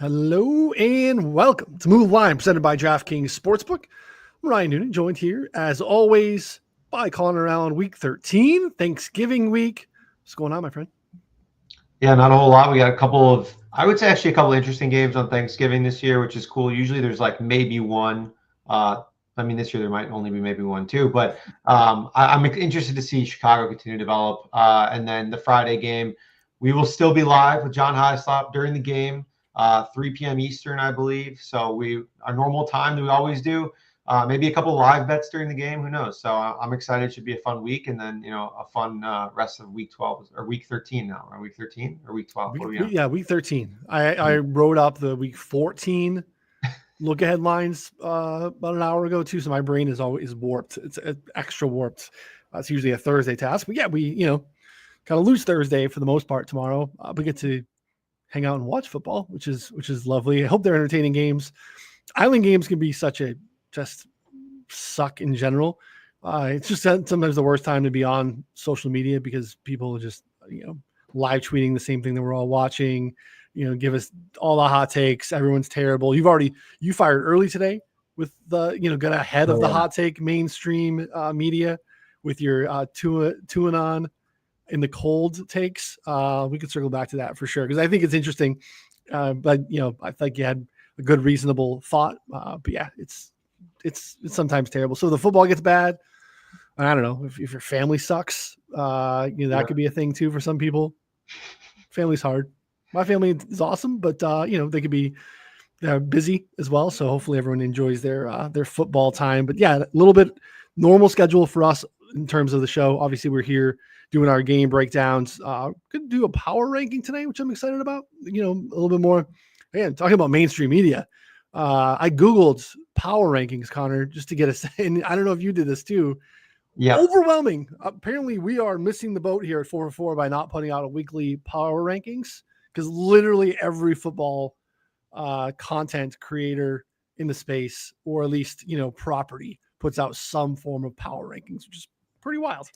Hello and welcome to Move Line, presented by DraftKings Sportsbook. I'm Ryan Noonan, joined here, as always, by Connor Allen. Week 13, Thanksgiving week. What's going on, my friend? Yeah, not a whole lot. We got I would say actually a couple of interesting games on Thanksgiving this year, which is cool. Usually there's like maybe one. This year there might only be maybe one, too. But I'm interested to see Chicago continue to develop. And then the Friday game, we will still be live with John Hyslop during the game, 3 p.m. Eastern, I believe. So our normal time that we always do. Maybe a couple live bets during the game. Who knows? So I'm excited. It should be a fun week, and then a fun rest of week 12 or week 13 now. Are week 13 or week 12? Week 13. I wrote up the week 14 look ahead lines about an hour ago too, so my brain is always warped. It's extra warped. It's usually a Thursday task, but yeah, we kind of lose Thursday for the most part tomorrow. We get to hang out and watch football, which is lovely. I hope they're entertaining games. Island games can be just suck in general. It's just sometimes the worst time to be on social media because people are just, live tweeting the same thing that we're all watching, give us all the hot takes. Everyone's terrible. You fired early today with the, got ahead of the hot take mainstream media with your Tuanon in the cold takes. We could circle back to that for sure, because I think it's interesting. But I think you had a good, reasonable thought. But yeah, it's sometimes terrible. So the football gets bad. I don't know if your family sucks. That could be a thing too for some people. Family's hard. My family is awesome, but they could be busy as well. So hopefully everyone enjoys their football time. But yeah, a little bit normal schedule for us in terms of the show. Obviously, we're here doing our game breakdowns. Could do a power ranking today, which I'm excited about. A little bit more. Again, talking about mainstream media. I Googled power rankings, Connor, just to get a and I don't know if you did this too. Yeah. Overwhelming. Apparently, we are missing the boat here at 4-4 by not putting out a weekly power rankings, because literally every football content creator in the space, or at least, property, puts out some form of power rankings, which is pretty wild.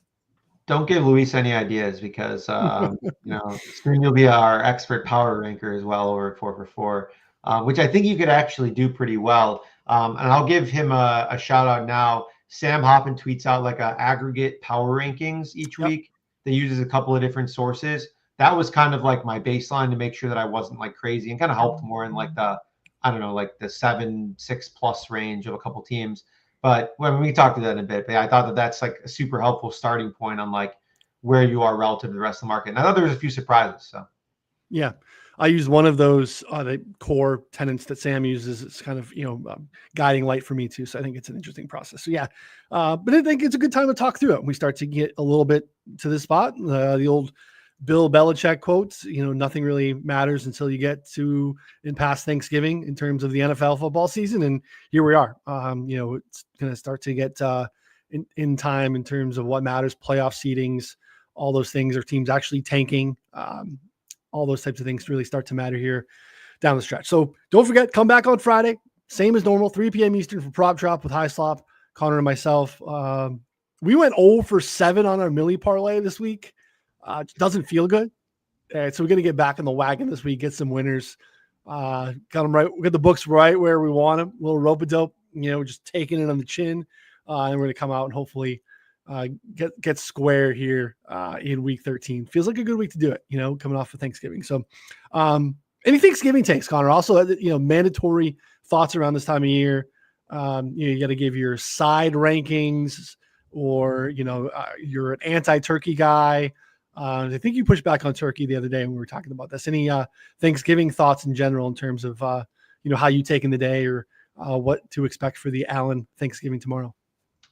Don't give Luis any ideas, because soon you'll be our expert power ranker as well over at 4-for-4, which I think you could actually do pretty well. And I'll give him a shout out now. Sam Hoppen tweets out like a aggregate power rankings each week that uses a couple of different sources. That was kind of like my baseline to make sure that I wasn't like crazy, and kind of helped more in like the 7-6+ range of a couple teams. But when we talk to that in a bit, but I thought that's like a super helpful starting point on like where you are relative to the rest of the market. And I thought there was a few surprises. So yeah. I use one of those the core tenets that Sam uses. It's kind of, guiding light for me too. So I think it's an interesting process. So yeah, but I think it's a good time to talk through it. We start to get a little bit to this spot. The old Bill Belichick quotes, nothing really matters until you get to in past Thanksgiving in terms of the NFL football season. And here we are. It's going to start to get in time in terms of what matters, playoff seedings, all those things. Are teams actually tanking? All those types of things really start to matter here down the stretch. So don't forget, come back on Friday, same as normal, 3 p.m. Eastern for Prop Drop with Hyslop, Connor and myself. We went 0-for-7 on our Millie parlay this week. Doesn't feel good. So we're going to get back in the wagon this week, get some winners. Got them right. We got the books right where we want them. A little rope-a-dope, just taking it on the chin. And we're going to come out and hopefully get square here in week 13. Feels like a good week to do it, coming off of Thanksgiving. So any Thanksgiving takes, Connor? Also, mandatory thoughts around this time of year. You got to give your side rankings, or, you're an anti-turkey guy. I think you pushed back on turkey the other day when we were talking about this. Any Thanksgiving thoughts in general in terms of, how you take in the day, or what to expect for the Allen Thanksgiving tomorrow?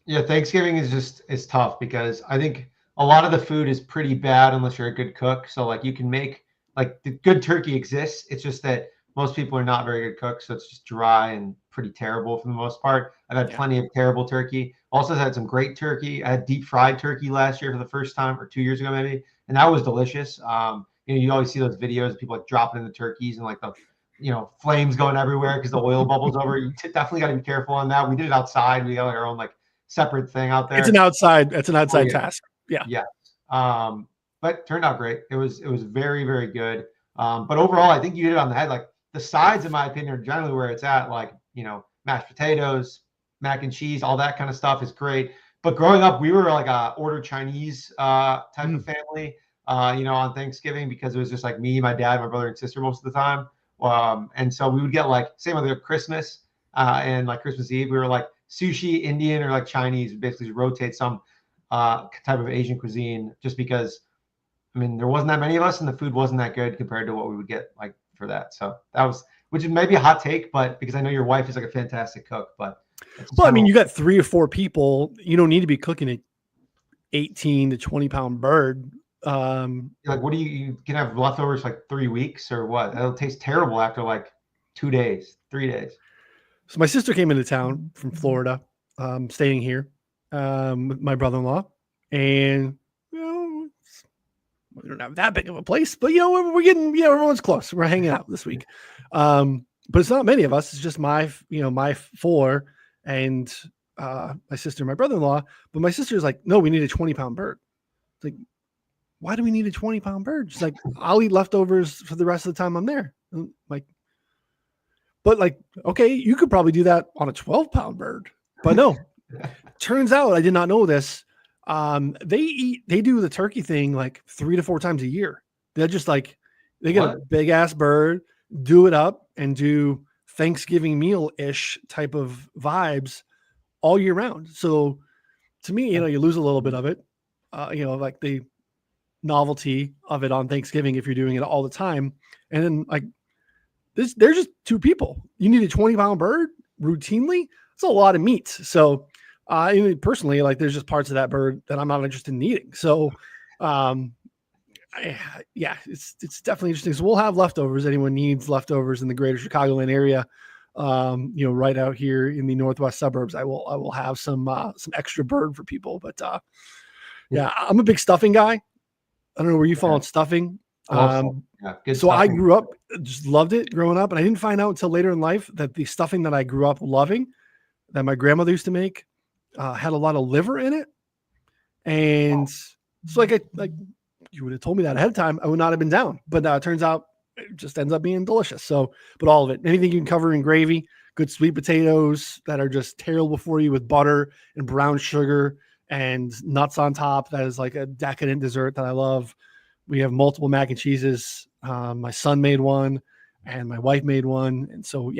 Yeah, Thanksgiving is tough, because I think a lot of the food is pretty bad unless you're a good cook. So like you can make, like, the good turkey exists. It's just that most people are not very good cooks. So it's just dry and pretty terrible for the most part. I've had plenty of terrible turkey. Also had some great turkey. I had deep fried turkey last year for the first time, or 2 years ago maybe. And that was delicious. You always see those videos of people like dropping in the turkeys and like the, flames going everywhere because the oil bubbles over. You definitely got to be careful on that. We did it outside. We got our own like separate thing out there. It's an outside task. Yeah. Yeah. But turned out great. It was very, very good. But overall, I think you hit it on the head. Like the sides, in my opinion, are generally where it's at. Like, mashed potatoes, mac and cheese, all that kind of stuff is great. But growing up, we were like a order Chinese type of family, on Thanksgiving, because it was just like me, my dad, my brother, and sister most of the time. And so we would get like, same with Christmas and like Christmas Eve, we were like sushi, Indian, or like Chinese. We basically rotate some type of Asian cuisine, just because, I mean, there wasn't that many of us and the food wasn't that good compared to what we would get like for that. So that was, which is maybe a hot take, but because I know your wife is like a fantastic cook, but. Well, I mean, you got 3 or 4 people. You don't need to be cooking an 18 to 20 pound bird. Like, what do you can have leftovers like 3 weeks or what? It'll taste terrible after like 2 days, 3 days. So my sister came into town from Florida, staying here with my brother-in-law, and we don't have that big of a place, but we're getting, everyone's close. We're hanging out this week, but it's not many of us. It's just my 4 and my sister and my brother-in-law. But my sister's like, no, we need a 20-pound bird. It's like, why do we need a 20-pound bird? She's like, I'll eat leftovers for the rest of the time I'm there. I'm like, but like, okay, you could probably do that on a 12-pound bird, but no. Turns out, I did not know this. They do the turkey thing like 3 to 4 times a year. They're just like, they get a big ass bird, do it up, and do Thanksgiving meal-ish type of vibes all year round. So to me, you lose a little bit of it, like the novelty of it on Thanksgiving if you're doing it all the time. And then like this, they're just 2 people. You need a 20-pound bird routinely. It's a lot of meat. So personally, like there's just parts of that bird that I'm not interested in eating. So it's definitely interesting. So we'll have leftovers. Anyone needs leftovers in the greater Chicagoland area, right out here in the northwest suburbs, I will have some extra bird for people. But I'm a big stuffing guy. I don't know where you fall on stuffing. Good so stuffing. I grew up, just loved it growing up. And I didn't find out until later in life that the stuffing that I grew up loving, that my grandmother used to make, had a lot of liver in it. And it's like you would have told me that ahead of time, I would not have been down. But it turns out it just ends up being delicious. So, but all of it, anything you can cover in gravy, good sweet potatoes that are just terrible for you with butter and brown sugar and nuts on top. That is like a decadent dessert that I love. We have multiple mac and cheeses. My son made one and my wife made one. And so,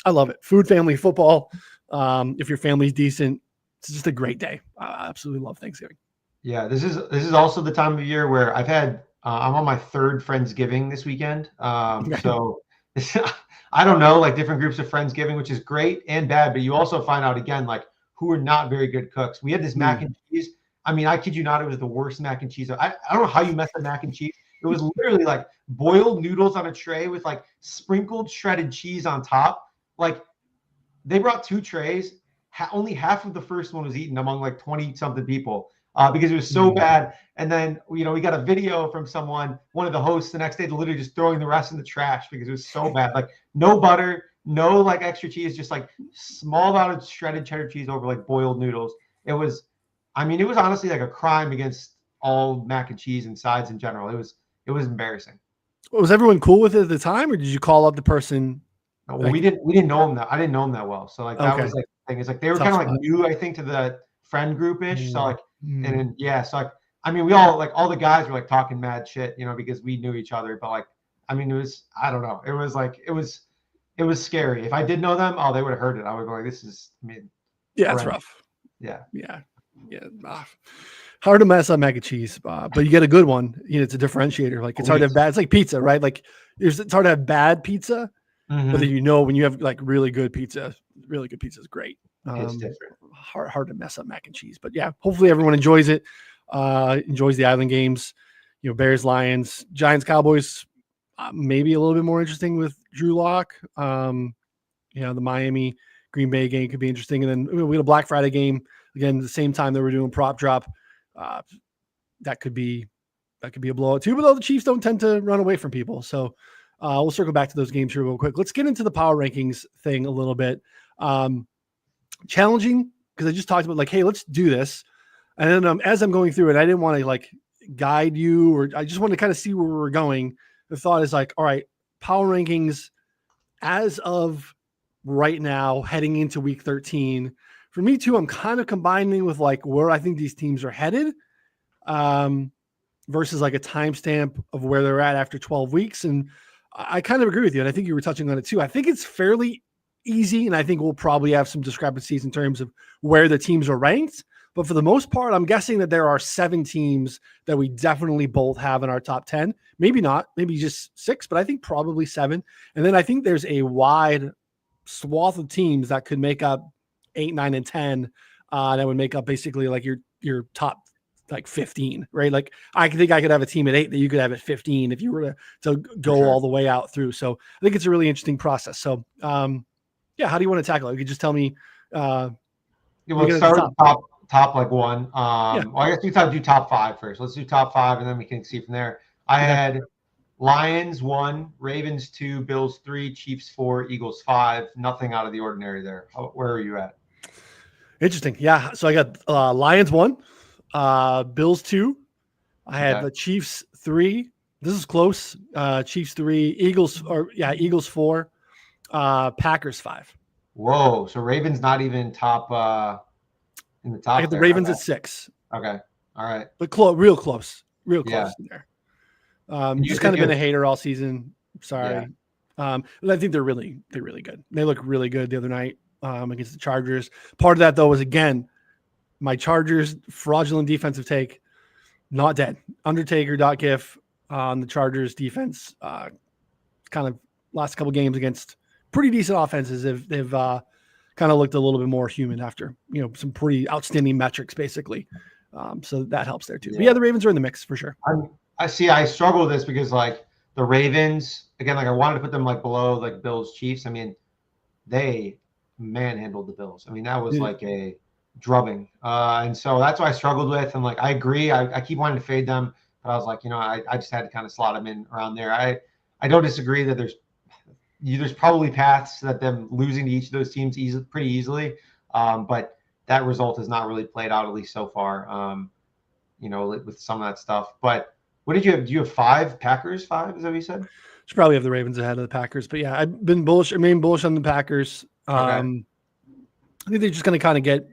I love it. Food, family, football. If your family's decent, it's just a great day. I absolutely love Thanksgiving. Yeah, this is also the time of year where I've had I'm on my 3rd Friendsgiving this weekend. So I don't know, like different groups of Friendsgiving, which is great and bad, but you also find out again, like who are not very good cooks. We had this mac and cheese. I mean, I kid you not, it was the worst mac and cheese. I don't know how you messed up mac and cheese. It was literally like boiled noodles on a tray with like sprinkled shredded cheese on top. Like they brought 2 trays. Only half of the first one was eaten among like 20 something people because it was so bad. And then, we got a video from one of the hosts the next day, literally just throwing the rest in the trash because it was so bad. Like no butter, no like extra cheese, just like small amount of shredded cheddar cheese over like boiled noodles. It was honestly like a crime against all mac and cheese and sides in general. It was embarrassing. Was everyone cool with it at the time, or did you call up the person? No, well, we didn't know him I didn't know him that well. So like that was like the thing. It's like they were kind of like new, I think, to the friend group-ish. So like and then so like we all like all the guys were like talking mad shit, because we knew each other. But like it was, I don't know. It was like it was scary. If I did know them, they would have heard it. I would go like, this is it's rough. Yeah. Hard to mess up mac and cheese, but you get a good one. It's a differentiator. Like it's hard to have bad. It's like pizza, right? Like it's hard to have bad pizza, but then when you have like really good pizza is great. It's different. Hard to mess up mac and cheese, but hopefully everyone enjoys it. Enjoys the island games. Bears, Lions, Giants, Cowboys. Maybe a little bit more interesting with Drew Lock. The Miami Green Bay game could be interesting, and then we had a Black Friday game again the same time that we're doing prop drop. That could be a blowout too. But though the Chiefs don't tend to run away from people, so we'll circle back to those games here real quick. Let's get into the power rankings thing a little bit. Challenging because I just talked about like, hey, let's do this, and then as I'm going through it, I didn't want to like guide you, or I just wanted to kind of see where we're going. The thought is like, all right, power rankings. as of right now, heading into week 13, for me too, I'm kind of combining with like where I think these teams are headed versus like a timestamp of where they're at after 12 weeks. And I kind of agree with you. And I think you were touching on it too. I think it's fairly easy. And I think we'll probably have some discrepancies in terms of where the teams are ranked. But for the most part, I'm guessing that there are 7 teams that we definitely both have in our top 10. Maybe not, maybe just 6, but I think probably 7. And then I think there's a wide swath of teams that could make up 8, 9, and 10. That would make up basically like your top like 15, right? Like I think I could have a team at 8 that you could have at 15 if you were to go all the way out through. So I think it's a really interesting process. So yeah, how do you want to tackle it? You could just tell me. We'll start with top like one. Well, I guess we do top 5 first. Let's do top 5, and then we can see from there. I had Lions 1, Ravens 2, Bills 3, Chiefs 4, Eagles 5. Nothing out of the ordinary there. Where are you at? Interesting. Yeah. So I got Lions 1, Bills 2. I had the Chiefs 3. This is close. Chiefs 3, Eagles 4, Packers 5. Whoa. So Ravens not even top in the top. I got the Ravens at 6. Okay. All right. But real close in there. Just kind of been a hater all season. Sorry. But I think they're really good. They look really good the other night against the Chargers. Part of that though was again my Chargers fraudulent defensive take, not dead. Undertaker.gif on the Chargers defense. Kind of last couple games against pretty decent offenses. They've kind of looked a little bit more human after some pretty outstanding metrics basically. So that helps there too. But yeah, the Ravens are in the mix for sure. I struggle with this because like the Ravens, again, like I wanted to put them like below like Bills, Chiefs. I mean, they manhandled the Bills. I mean, that was like a drubbing. And so that's what I struggled with. And like, I agree. I keep wanting to fade them, but I was like, I just had to kind of slot them in around there. I don't disagree that there's probably paths that them losing to each of those teams pretty easily. But that result has not really played out, at least so far, with some of that stuff. But what did you have? Do you have 5 Packers? 5? Is that what you said? Should probably have the Ravens ahead of the Packers. But yeah, I've been bullish. I mean, bullish on the Packers. I think they're just going to kind of get,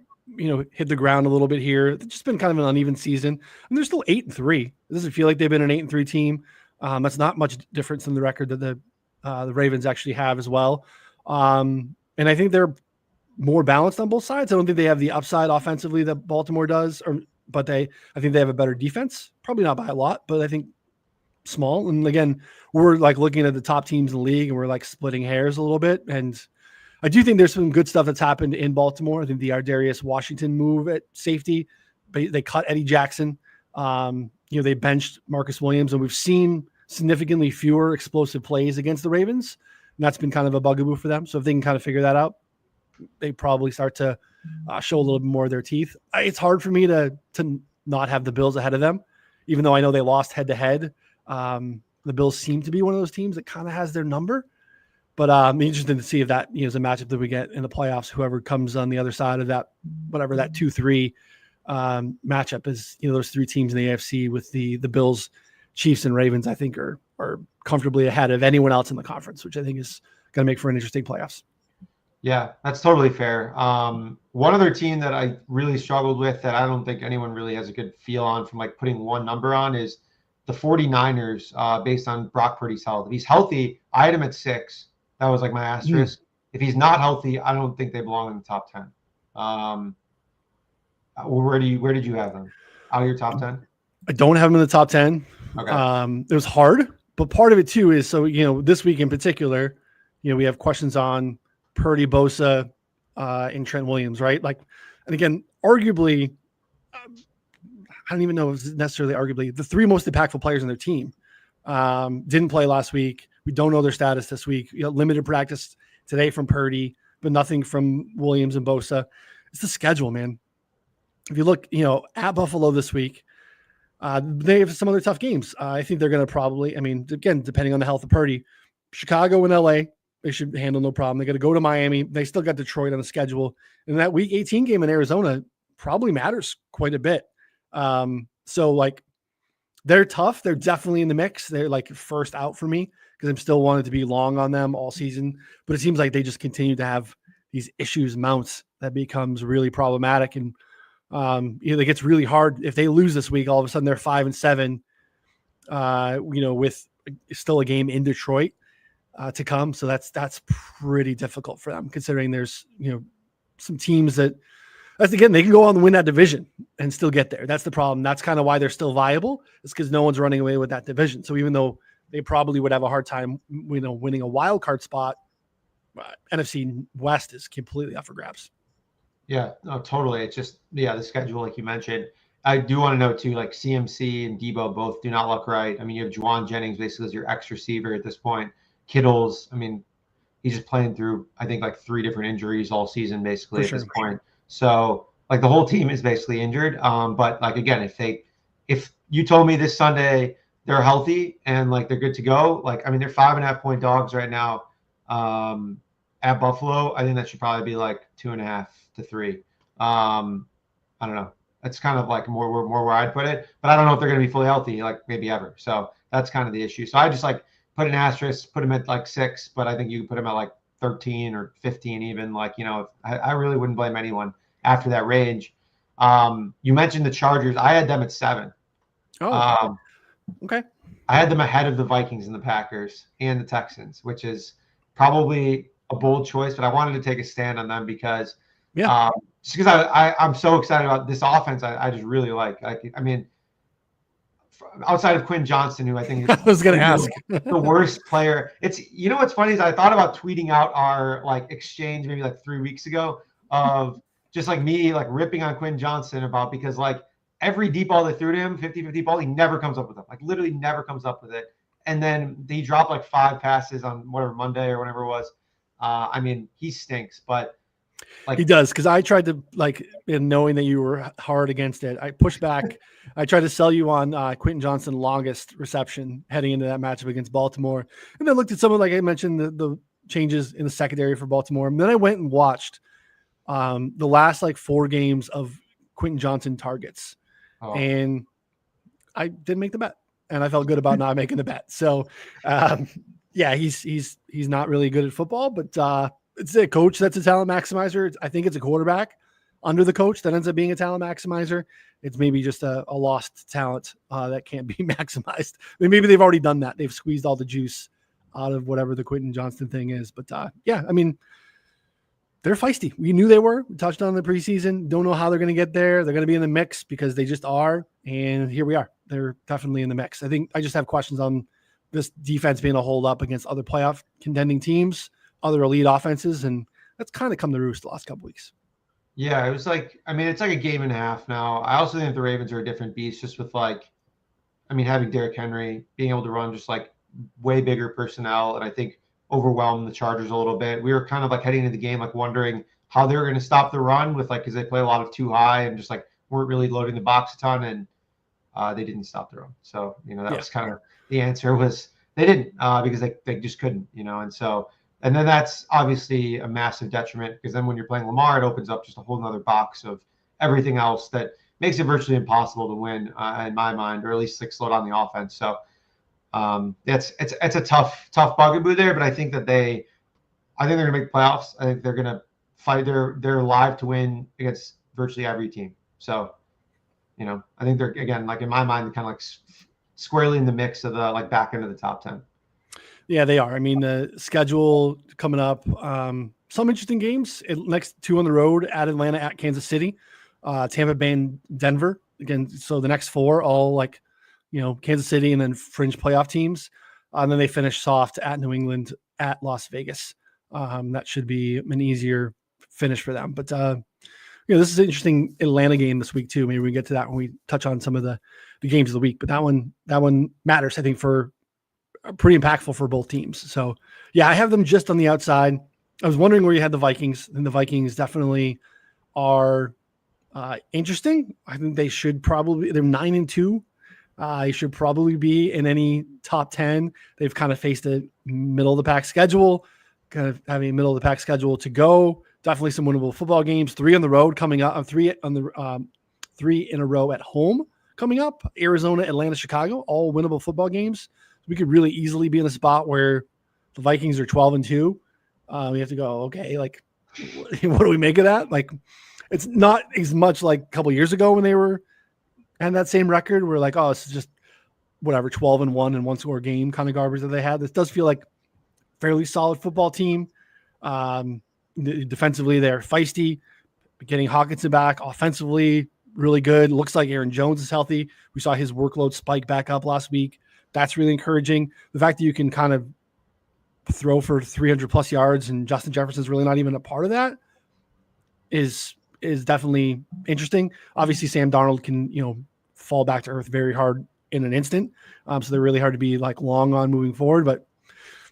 hit the ground a little bit here. It's just been kind of an uneven season. And they're still 8-3. It doesn't feel like they've been an 8-3 team. That's not much difference than the record that the Ravens actually have as well. And I think they're more balanced on both sides. I don't think they have the upside offensively that Baltimore does, but I think they have a better defense. Probably not by a lot, but I think small. And again, we're like looking at the top teams in the league and we're like splitting hairs a little bit. And I do think there's some good stuff that's happened in Baltimore. I think the Ardarius Washington move at safety, they cut Eddie Jackson. They benched Marcus Williams, and we've seen significantly fewer explosive plays against the Ravens. And that's been kind of a bugaboo for them. So if they can kind of figure that out, they probably start to show a little bit more of their teeth. It's hard for me to not have the Bills ahead of them, even though I know they lost head to head. The Bills seem to be one of those teams that kind of has their number, but I'm interested to see if that is a matchup that we get in the playoffs. Whoever comes on the other side of that, whatever that 2-3 matchup is, those 3 teams in the AFC with the Bills, Chiefs, and Ravens, I think are comfortably ahead of anyone else in the conference, which I think is going to make for an interesting playoffs. Yeah, that's totally fair. One other team that I really struggled with that I don't think anyone really has a good feel on from like putting one number on is the 49ers based on Brock Purdy's health. If he's healthy, I had him at 6. That was like my asterisk. If he's not healthy, I don't think they belong in the top 10. Where did you have them? Out of your top 10? I don't have them in the top 10. Okay. It was hard, but part of it too is so, this week in particular, we have questions on Purdy, Bosa, and Trent Williams, right? Like, and again, arguably, I don't even know if it's necessarily arguably the 3 most impactful players on their team didn't play last week. We don't know their status this week. Limited practice today from Purdy, but nothing from Williams and Bosa. It's the schedule, man. If you look, at Buffalo this week, they have some other tough games. I think they're going to probably, again, depending on the health of Purdy, Chicago and LA, they should handle no problem. They got to go to Miami. They still got Detroit on the schedule. And that week 18 game in Arizona probably matters quite a bit. So like, They're tough. They're definitely in the mix. They're like first out for me because I'm still wanted to be long on them all season. But it seems like they just continue to have these issues mounts that becomes really problematic. And it gets really hard if they lose this week. All of a sudden they're 5-7. With still a game in Detroit to come. So that's pretty difficult for them considering there's some teams that. That's again, they can go on to win that division and still get there. That's the problem. That's kind of why they're still viable. It's because no one's running away with that division. So even though they probably would have a hard time, winning a wild card spot, NFC West is completely up for grabs. Yeah, no, totally. It's just, the schedule, like you mentioned. I do want to note too, like CMC and Debo both do not look right. I mean, you have Juwan Jennings basically as your X receiver at this point. Kittle's, I mean, he's just playing through, I think, like 3 different injuries all season basically at this point. So like the whole team is basically injured. But like, again, if you told me this Sunday they're healthy and like they're good to go, like, I mean, they're 5.5-point dogs right now at Buffalo. I think that should probably be like 2.5 to 3. I don't know. That's kind of like more where I'd put it, but I don't know if they're going to be fully healthy, like maybe ever. So that's kind of the issue. So I just like put an asterisk, put them at like 6, but I think you can put them at like 13 or 15 even. Like, I really wouldn't blame anyone after that range. You mentioned the Chargers. I had them at 7. Oh, okay. I had them ahead of the Vikings and the Packers and the Texans, which is probably a bold choice, but I wanted to take a stand on them because just because I'm so excited about this offense. I just really like, I mean, outside of Quinn Johnson, who I think is I was going to ask the worst player. It's, what's funny is I thought about tweeting out our like exchange maybe like 3 weeks ago of just like me like ripping on Quinn Johnson about, because like every deep ball they threw to him, 50-50 ball, he never comes up with it. Like literally never comes up with it. And then he dropped like 5 passes on whatever Monday or whatever it was. I mean, he stinks, but like he does, because I tried to, like, in knowing that you were hard against it, I pushed back. I tried to sell you on Quentin Johnson longest reception heading into that matchup against Baltimore, and then looked at some of, like I mentioned, the changes in the secondary for Baltimore. And then I went and watched the last like 4 games of Quentin Johnson targets, and I didn't make the bet, and I felt good about not making the bet. So, he's not really good at football, but it's a coach that's a talent maximizer. I think it's a quarterback under the coach that ends up being a talent maximizer. It's maybe just a lost talent that can't be maximized. I mean, maybe they've already done that. They've squeezed all the juice out of whatever the Quentin Johnston thing is. But I mean, they're feisty. We knew they were. We touched on the preseason. Don't know how they're going to get there. They're going to be in the mix because they just are. And here we are. They're definitely in the mix. I think I just have questions on this defense being a hold up against other playoff contending teams, other elite offenses, and that's kind of come to roost the last couple weeks. Yeah, it was like, I mean, it's like a game and a half now. I also think the Ravens are a different beast just with like, I mean, having Derrick Henry, being able to run just like way bigger personnel, and I think overwhelm the Chargers a little bit. We were kind of like heading into the game, like wondering how they were going to stop the run with like, because they play a lot of too high and just like weren't really loading the box a ton, and they didn't stop the run. So, that was kind of the answer was they didn't because they just couldn't, and so. And then that's obviously a massive detriment because then when you're playing Lamar, it opens up just a whole nother box of everything else that makes it virtually impossible to win in my mind, or at least like slow down the offense. So it's a tough bugaboo there, but I think that they're going to make the playoffs. I think they're going to fight. They're live to win against virtually every team. So, I think they're, again, like in my mind, kind of like squarely in the mix of the like back end of the top 10. Yeah, they are. I mean, the schedule coming up, some interesting games. Next 2 on the road at Atlanta, at Kansas City, Tampa Bay, and Denver. Again, so the next 4, all like, Kansas City and then fringe playoff teams. And then they finish soft at New England, at Las Vegas. That should be an easier finish for them. But, this is an interesting Atlanta game this week too. Maybe we can get to that when we touch on some of the games of the week. But that one matters, I think, for pretty impactful for both teams. So I have them just on the outside. I was wondering where you had the Vikings, and the Vikings definitely are interesting. I think they should probably, they're 9-2. They should probably be in any top 10. They've kind of faced a middle of the pack schedule, kind of having a middle of the pack schedule to go. Definitely some winnable football games, 3 on the road coming up, 3 in a row at home coming up. Arizona, Atlanta, Chicago, all winnable football games. We could really easily be in a spot where the Vikings are 12-2. We have to go, okay, like, what do we make of that? Like, it's not as much like a couple years ago when they were and that same record. We're like, oh, it's just whatever, 12-1 and 1-score game kind of garbage that they had. This does feel like fairly solid football team. Defensively, they're feisty, getting Hawkinson back. Offensively, really good. Looks like Aaron Jones is healthy. We saw his workload spike back up last week. That's really encouraging. The fact that you can kind of throw for 300 plus yards and Justin Jefferson's really not even a part of that is definitely interesting. Obviously, Sam Darnold can, fall back to earth very hard in an instant. So they're really hard to be like long on moving forward, but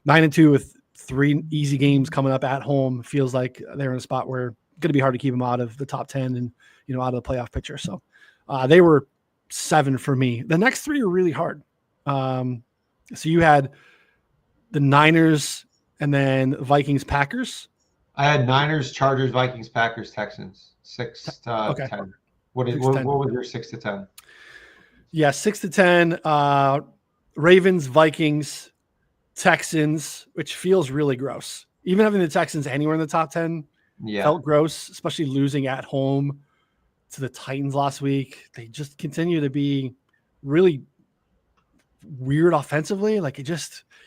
9-2 with 3 easy games coming up at home feels like they're in a spot where it's going to be hard to keep them out of the top 10 and, out of the playoff picture. So they were 7 for me. The next 3 are really hard. So you had the Niners and then Vikings, Packers. I had Niners, Chargers, Vikings, Packers, Texans, 6 to 10. What was your 6 to 10? Yeah, 6 to 10. Ravens, Vikings, Texans, which feels really gross. Even having the Texans anywhere in the top 10 felt gross, especially losing at home to the Titans last week. They just continue to be really weird offensively. Like,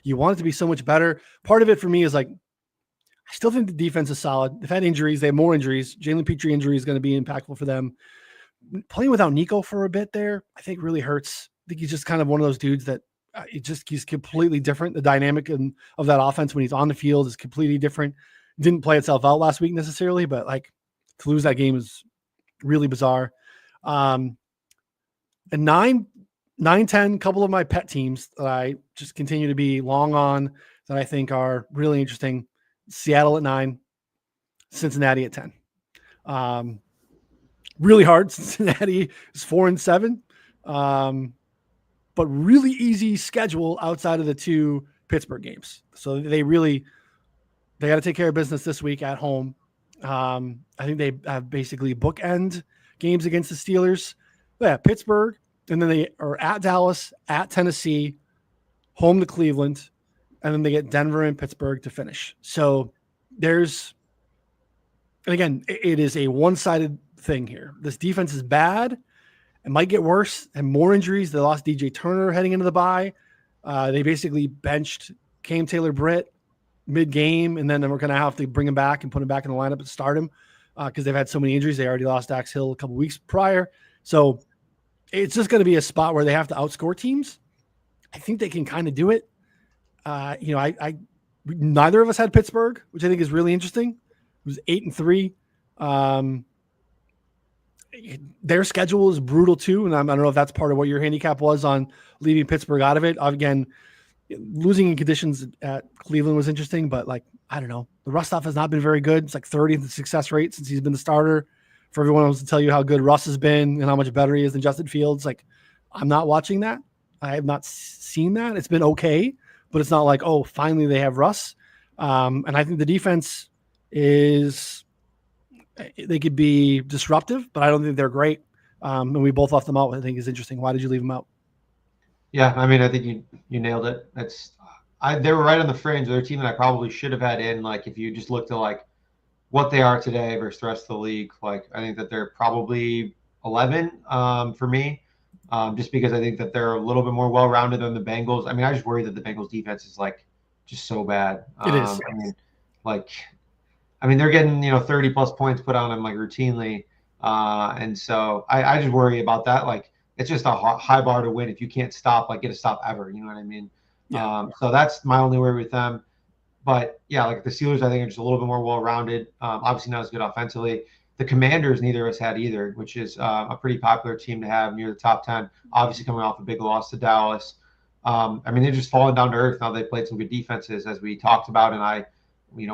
you want it to be so much better. Part of it for me is like, I still think the defense is solid. They've had injuries. They have more injuries. Jalen Petrie injury is going to be impactful for them. Playing without Nico for a bit there, I think really hurts. I think he's just kind of one of those dudes that he's completely different. The dynamic of that offense when he's on the field is completely different. Didn't play itself out last week necessarily, but like to lose that game is really bizarre. And 9-10, couple of my pet teams that I just continue to be long on that I think are really interesting. Seattle at 9, Cincinnati at 10. Really hard. Cincinnati is 4-7. But really easy schedule outside of the 2 Pittsburgh games. So they got to take care of business this week at home. I think they have basically bookend games against the Steelers. Yeah, Pittsburgh, and then they are at Dallas, at Tennessee, home to Cleveland, and then they get Denver and Pittsburgh to finish. So and again, it is a one-sided thing here. This defense is bad. It might get worse and more injuries. They lost DJ Turner heading into the bye. They basically benched Cam Taylor-Britt mid-game, and then we're going to have to bring him back and put him back in the lineup and start him because they've had so many injuries. They already lost Dax Hill a couple weeks prior. So it's just going to be a spot where they have to outscore teams. I think they can kind of do it. Neither of us had Pittsburgh, which I think is really interesting. It was 8-3. Their schedule is brutal too, and I don't know if that's part of what your handicap was on leaving Pittsburgh out of it. Again, losing in conditions at Cleveland was interesting, but like, I don't know. The Russ stuff has not been very good. It's like 30th success rate since he's been the starter. For everyone else to tell you how good Russ has been and how much better he is than Justin Fields, like, I'm not watching that. I have not seen that. It's been okay, but it's not like, oh, finally they have Russ. And I think the defense they could be disruptive, but I don't think they're great. And we both left them out, which I think is interesting. Why did you leave them out? Yeah, I mean, I think you nailed it. They were right on the fringe. They're a team that I probably should have had in. Like, if you just looked at like what they are today versus the rest of the league, like I think that they're probably 11 for me, just because I think that they're a little bit more well-rounded than the Bengals. I mean, I just worry that the Bengals defense is like just so bad. It is. I mean, they're getting 30 plus points put on them like routinely, and so I just worry about that. Like, it's just a high bar to win if you can't get a stop ever. You know what I mean? Yeah. So that's my only worry with them. But yeah, like the Steelers, I think are just a little bit more well-rounded. Obviously not as good offensively. The Commanders, neither of us had either, which is a pretty popular team to have near the top 10. Obviously coming off a big loss to Dallas. I mean, they're just falling down to earth now. They played some good defenses, as we talked about, and I,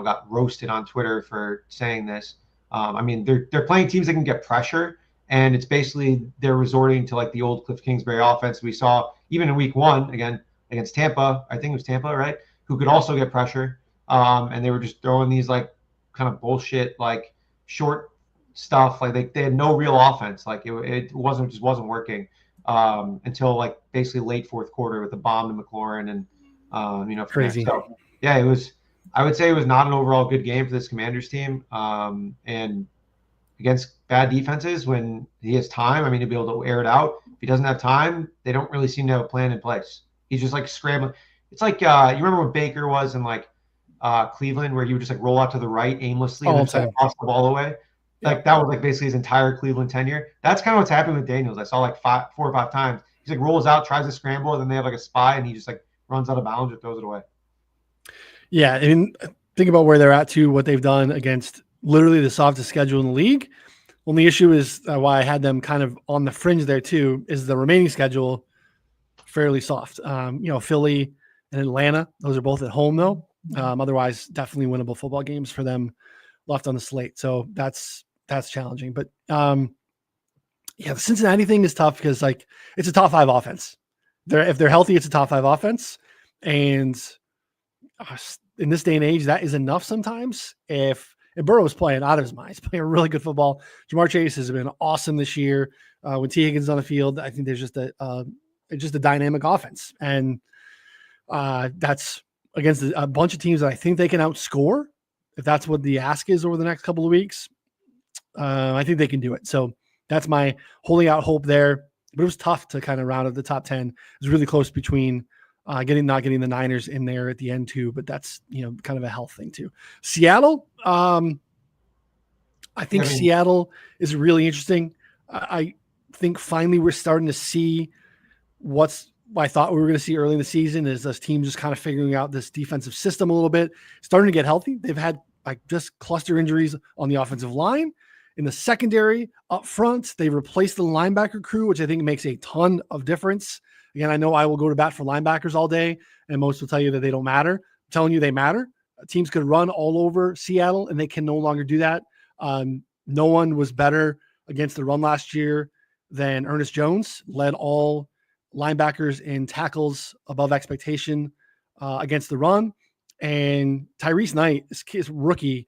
got roasted on Twitter for saying this. I mean, they're playing teams that can get pressure, and it's basically they're resorting to like the old Cliff Kingsbury offense we saw even in week 1 again against Tampa. I think it was Tampa, right? Who could also get pressure. And they were just throwing these like kind of bullshit, like short stuff. Like they had no real offense. Like it wasn't working. until like basically late fourth quarter with the bomb to McLaurin and from there. Crazy. So yeah, it was. I would say it was not an overall good game for this Commanders team. And against bad defenses, when he has time, I mean, he'll be able to air it out. If he doesn't have time, they don't really seem to have a plan in place. He's just like scrambling. It's like you remember what Baker was in like Cleveland, where he would just like roll out to the right aimlessly and then just like toss the ball away. Like that was like basically his entire Cleveland tenure. That's kind of what's happening with Daniels. I saw like 4 or 5 times. He's like rolls out, tries to scramble, and then they have like a spy, and he just like runs out of bounds or throws it away. Yeah, I mean, think about where they're at too, what they've done against literally the softest schedule in the league. Well, the issue is why I had them kind of on the fringe there too, is the remaining schedule fairly soft. Philly and Atlanta, those are both at home though. Otherwise, definitely winnable football games for them left on the slate. So that's challenging. But the Cincinnati thing is tough because like it's a top 5 offense. If they're healthy, it's a top 5 offense, and in this day and age, that is enough sometimes. If Burrow is playing out of his mind, he's playing really good football. Jamar Chase has been awesome this year. When T. Higgins is on the field, I think there's just a dynamic offense, and that's against a bunch of teams that I think they can outscore. If that's what the ask is over the next couple of weeks, I think they can do it. So that's my holding out hope there. But it was tough to kind of round up the top 10. It was really close between not getting the Niners in there at the end too, but that's kind of a health thing too. Seattle, I think Seattle is really interesting. I think finally we're starting to see what I thought we were going to see early in the season is this team just kind of figuring out this defensive system a little bit, starting to get healthy. They've had like just cluster injuries on the offensive line. In the secondary up front, they replaced the linebacker crew, which I think makes a ton of difference. Again, I know I will go to bat for linebackers all day, and most will tell you that they don't matter. I'm telling you they matter. Teams could run all over Seattle, and they can no longer do that. No one was better against the run last year than Ernest Jones, led all linebackers in tackles above expectation against the run. And Tyrese Knight, this rookie,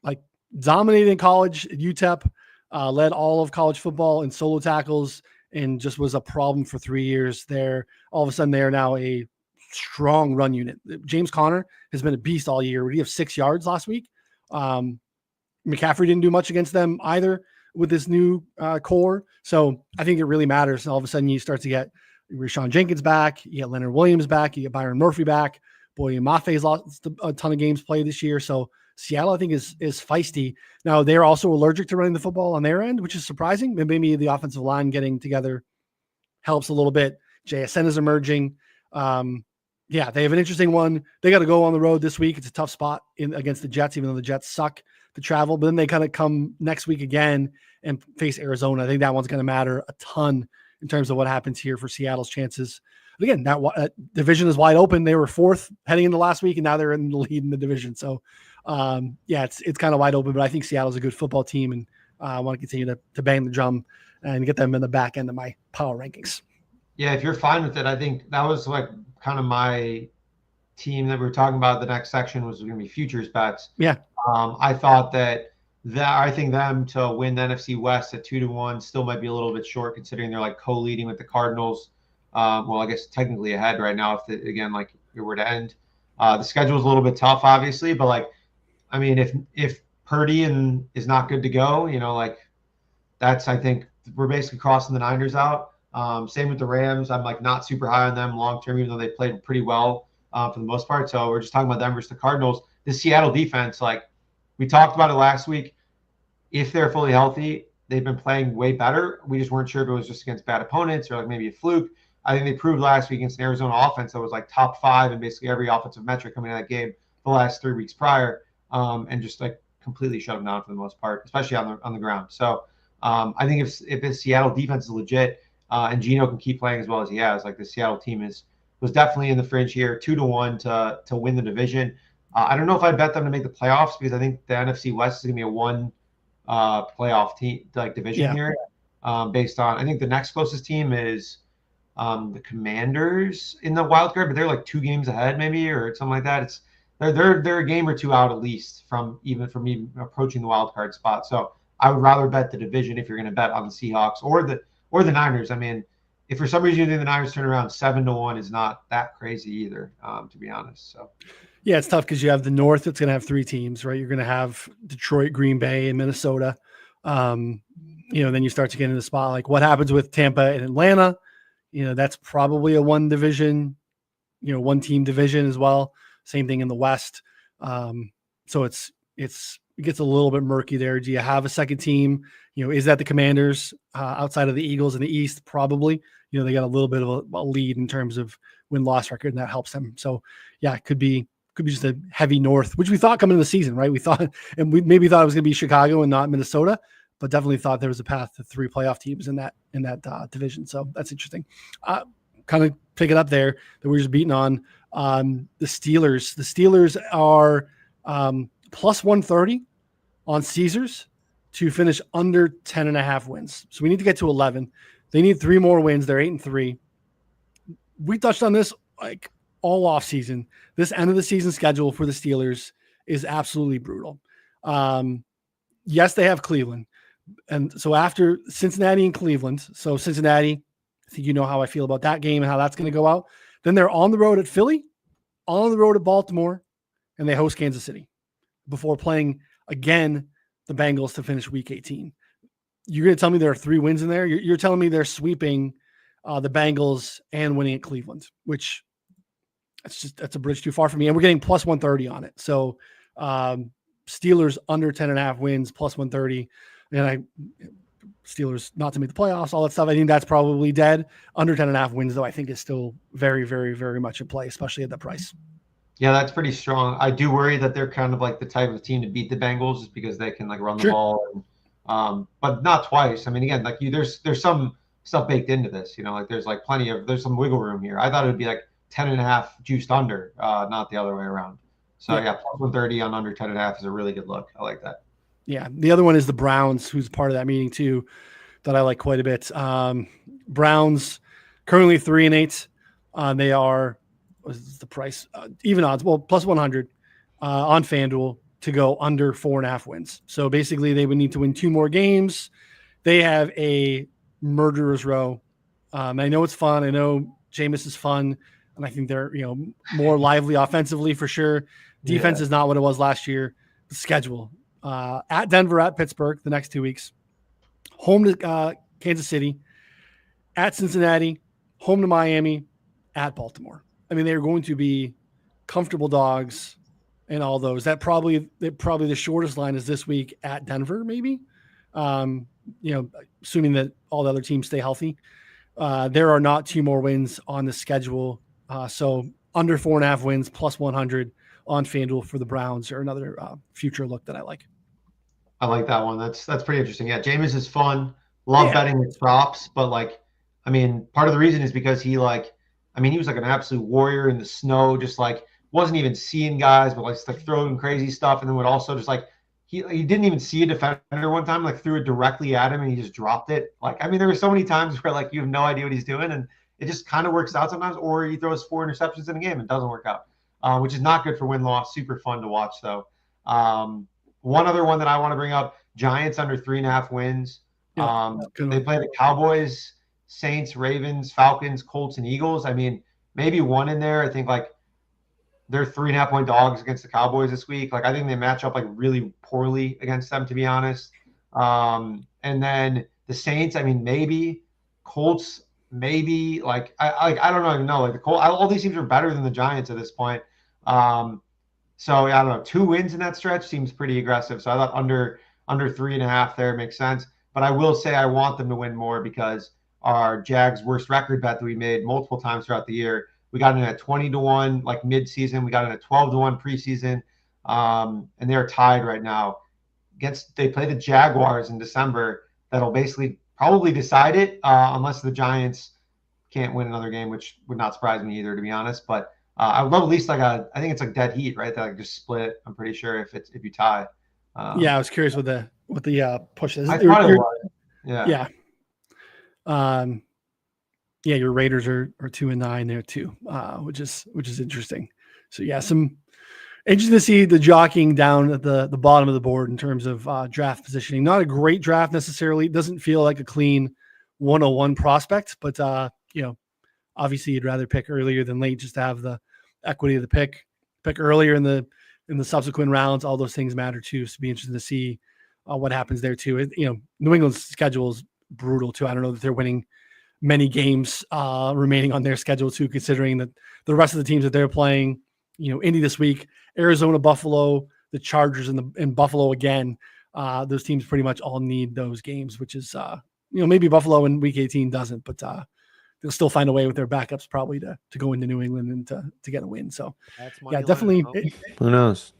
like dominated in college at UTEP, led all of college football in solo tackles, and just was a problem for 3 years there. All of a sudden, they are now a strong run unit. James Conner has been a beast all year. We have 6 yards last week. McCaffrey didn't do much against them either with this new core. So I think it really matters. And all of a sudden, you start to get Rashawn Jenkins back. You get Leonard Williams back. You get Byron Murphy back. Boye Maffe's lost a ton of games played this year. So Seattle, I think, is feisty. Now, they're also allergic to running the football on their end, which is surprising. Maybe the offensive line getting together helps a little bit. JSN is emerging. They have an interesting one. They got to go on the road this week. It's a tough spot against the Jets, even though the Jets suck to travel. But then they kind of come next week again and face Arizona. I think that one's going to matter a ton in terms of what happens here for Seattle's chances. But again, that division is wide open. They were 4th heading into last week, and now they're in the lead in the division. So, it's kind of wide open. But I think Seattle's a good football team, and I want to continue to bang the drum and get them in the back end of my power rankings. Yeah, if you're fine with it, I think that was like kind of my team that we were talking about. The next section was going to be futures bets. Yeah. I thought that I think them to win the NFC West at 2-1 still might be a little bit short, considering they're like co-leading with the Cardinals. I guess technically ahead right now. If it were to end, the schedule is a little bit tough, obviously. But like, I mean, if Purdy is not good to go, that's, I think we're basically crossing the Niners out. Same with the Rams. I'm like not super high on them long term, even though they played pretty well for the most part. So we're just talking about them versus the Cardinals. The Seattle defense, like we talked about it last week. If they're fully healthy, they've been playing way better. We just weren't sure if it was just against bad opponents or like maybe a fluke. I think they proved last week against an Arizona offense that was like top 5 in basically every offensive metric coming out of that game the last 3 weeks prior, and just like completely shut them down for the most part, especially on the ground. So I think if the Seattle defense is legit and Geno can keep playing as well as he has, like the Seattle team was definitely in the fringe here, 2-1 to win the division. I don't know if I'd bet them to make the playoffs because I think the NFC West is going to be a 1 playoff team like division here, based on I think the next closest team is the Commanders in the wild card, but they're like 2 games ahead maybe or something like that. They're a game or 2 out at least from even approaching the wild card spot. So I would rather bet the division if you're going to bet on the Seahawks or the Niners. I mean, if for some reason you think the Niners turn around, 7-1 is not that crazy either, to be honest. So. Yeah, it's tough because you have the North that's going to have 3 teams, right? You're going to have Detroit, Green Bay, and Minnesota. Then you start to get into the spot like what happens with Tampa and Atlanta. That's probably a one team division as well. Same thing in the West. So it gets a little bit murky there. Do you have a second team? Is that the Commanders outside of the Eagles in the East? Probably. They got a little bit of a lead in terms of win-loss record, and that helps them. So yeah, it could be just a heavy North, which we thought coming into the season, right? We thought, and we maybe thought it was going to be Chicago and not Minnesota, but definitely thought there was a path to 3 playoff teams in that division. So that's interesting. Kind of pick it up there that we're just beating on the Steelers. The Steelers are plus 130 on Caesars to finish under 10.5 wins. So we need to get to 11. They need 3 more wins. They're 8-3. We touched on this like all off season. This end of the season schedule for the Steelers is absolutely brutal. Yes, they have Cleveland. And so after Cincinnati and Cleveland, so Cincinnati, I think you know how I feel about that game and how that's going to go out. Then they're on the road at Philly, on the road at Baltimore, and they host Kansas City before playing again the Bengals to finish Week 18. You're going to tell me there are 3 wins in there? You're telling me they're sweeping the Bengals and winning at Cleveland, which that's a bridge too far for me. And we're getting plus 130 on it. So Steelers under 10.5 wins, plus 130. And Steelers not to make the playoffs, all that stuff. I think that's probably dead. Under 10.5 wins, though, I think is still very, very, very much in play, especially at that price. Yeah, that's pretty strong. I do worry that they're kind of like the type of team to beat the Bengals just because they can like run the ball, and, but not twice. I mean, again, like there's some stuff baked into this, like there's like there's some wiggle room here. I thought it would be like 10.5 juiced under, not the other way around. So yeah, plus 130 on under 10.5 is a really good look. I like that. Yeah. The other one is the Browns, who's part of that meeting too, that I like quite a bit. Browns currently 3-8. They are, what's the price? Even odds. Well, plus 100 on FanDuel to go under 4.5 wins. So basically they would need to win 2 more games. They have a murderer's row. I know it's fun. I know Jameis is fun. And I think they're, more lively offensively for sure. Defense is not what it was last year. The schedule at Denver, at Pittsburgh, the next 2 weeks, home to Kansas City, at Cincinnati, home to Miami, at Baltimore. I mean, they're going to be comfortable dogs in all those. That probably the shortest line is this week at Denver, maybe. Assuming that all the other teams stay healthy. There are not 2 more wins on the schedule. So under 4.5 wins, plus 100 on FanDuel for the Browns, or another future look that I like. I like that one. That's pretty interesting. Yeah, Jameis is fun. Love betting with props, but part of the reason is because he was like an absolute warrior in the snow, just like wasn't even seeing guys, but like throwing crazy stuff, and then would also just like he didn't even see a defender one time, like threw it directly at him and he just dropped it. There were so many times where like you have no idea what he's doing, and it just kind of works out sometimes, or he throws 4 interceptions in a game and doesn't work out, which is not good for win-loss. Super fun to watch though. One other one that I want to bring up: Giants under 3.5 wins. They play the Cowboys, Saints, Ravens, Falcons, Colts, and Eagles. I mean, maybe one in there. I think like they're 3.5-point dogs against the Cowboys this week. Like I think they match up like really poorly against them, to be honest. And then the Saints. I mean, maybe Colts. Maybe I don't even know. Like the Colts, all these teams are better than the Giants at this point. So I don't know. 2 wins in that stretch seems pretty aggressive. So I thought under 3.5 there makes sense. But I will say I want them to win more because our Jags' worst record bet that we made multiple times throughout the year, we got in at 20-1 like mid-season. We got in at 12-1 preseason, and they're tied right now. They play the Jaguars in December. That'll basically probably decide it unless the Giants can't win another game, which would not surprise me either, to be honest. But I would love at least I think it's like dead heat, right? That just split. I'm pretty sure if you tie. I was curious what the push is. I thought it was. Yeah. Your Raiders are 2-9 there too, which is interesting. So some interesting to see the jockeying down at the bottom of the board in terms of draft positioning. Not a great draft necessarily. It doesn't feel like a clean 101 prospect, but obviously you'd rather pick earlier than late just to have the equity of the pick earlier in the subsequent rounds. All those things matter too. So it'd be interesting to see what happens there too. New England's schedule is brutal too. I don't know that they're winning many games remaining on their schedule too, considering that the rest of the teams that they're playing, Indy this week, Arizona, Buffalo, the Chargers, and Buffalo again. Those teams pretty much all need those games, which is, maybe Buffalo in week 18 doesn't, but they'll still find a way with their backups probably to go into New England and to get a win. So definitely. Who knows?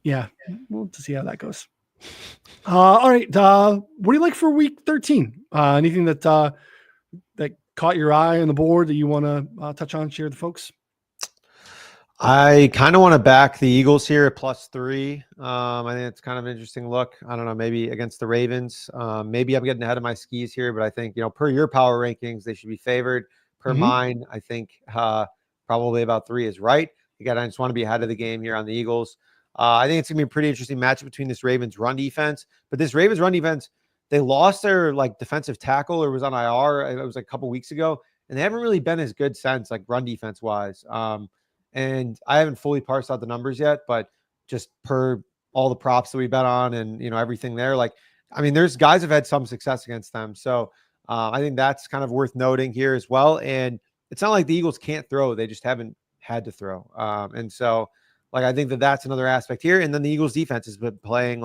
Yeah. We'll to see how that goes. All right. What do you like for week 13? Anything that caught your eye on the board that you want to touch on, share with the folks? I kind of want to back the Eagles here at +3. I think it's kind of an interesting look. I don't know, maybe against the Ravens. Maybe I'm getting ahead of my skis here, but I think, per your power rankings, they should be favored. Per mine, I think probably about 3 is right. Again, I just want to be ahead of the game here on the Eagles. I think it's going to be a pretty interesting matchup between this Ravens run defense. But this Ravens run defense, they lost their defensive tackle, or was on IR. It was a couple weeks ago, and they haven't really been as good since, run defense wise. And I haven't fully parsed out the numbers yet, but just per all the props that we bet on and, everything there, there's guys have had some success against them. So I think that's kind of worth noting here as well. And it's not like the Eagles can't throw. They just haven't had to throw. And so I think that's another aspect here. And then the Eagles defense has been playing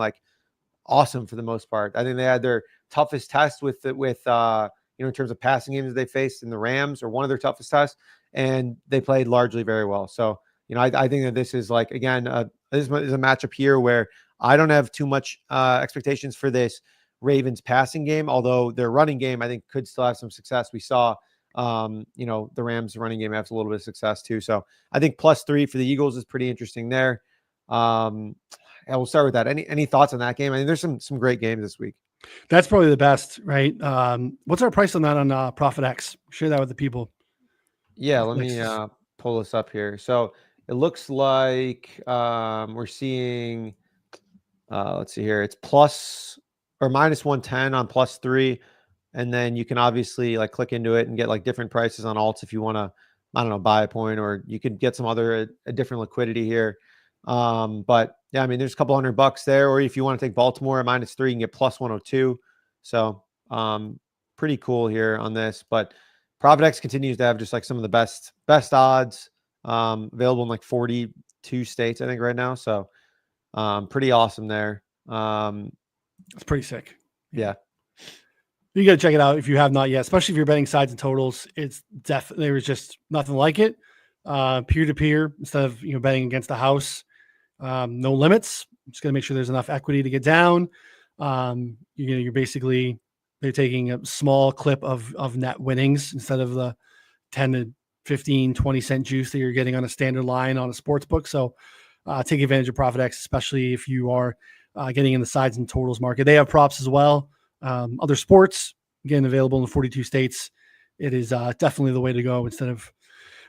awesome for the most part. I think they had their toughest test with in terms of passing games they faced in the Rams, or one of their toughest tests. And they played largely very well. So, I think that this is again, this is a matchup here where I don't have too much expectations for this Ravens passing game, although their running game, I think, could still have some success. We saw, the Rams running game has a little bit of success too. So I think +3 for the Eagles is pretty interesting there. We'll start with that. Any thoughts on that game? I mean, there's some great games this week. That's probably the best, right? What's our price on that on ProfitX? Share that with the people. Yeah, let me pull this up here. So it looks like we're seeing, let's see here, it's plus or -110 on +3. And then you can obviously click into it and get different prices on alts if you want to, I don't know, buy a point, or you could get some other a different liquidity here. But yeah, there's a couple $100 there, or if you want to take Baltimore at -3, you can get +102. So pretty cool here on this. But ProfitX continues to have just some of the best odds available in 42 states, I think, right now. So pretty awesome there. It's pretty sick. Yeah. You got to check it out if you have not yet, especially if you're betting sides and totals. It's definitely, there was just nothing like it. Peer-to-peer instead of, betting against the house. No limits. Just got to make sure there's enough equity to get down. You're basically, they're taking a small clip of net winnings instead of the 10 to 15, 20 cent juice that you're getting on a standard line on a sports book. So take advantage of ProfitX, especially if you are getting in the sides and totals market. They have props as well. Other sports, again, available in the 42 states. It is definitely the way to go instead of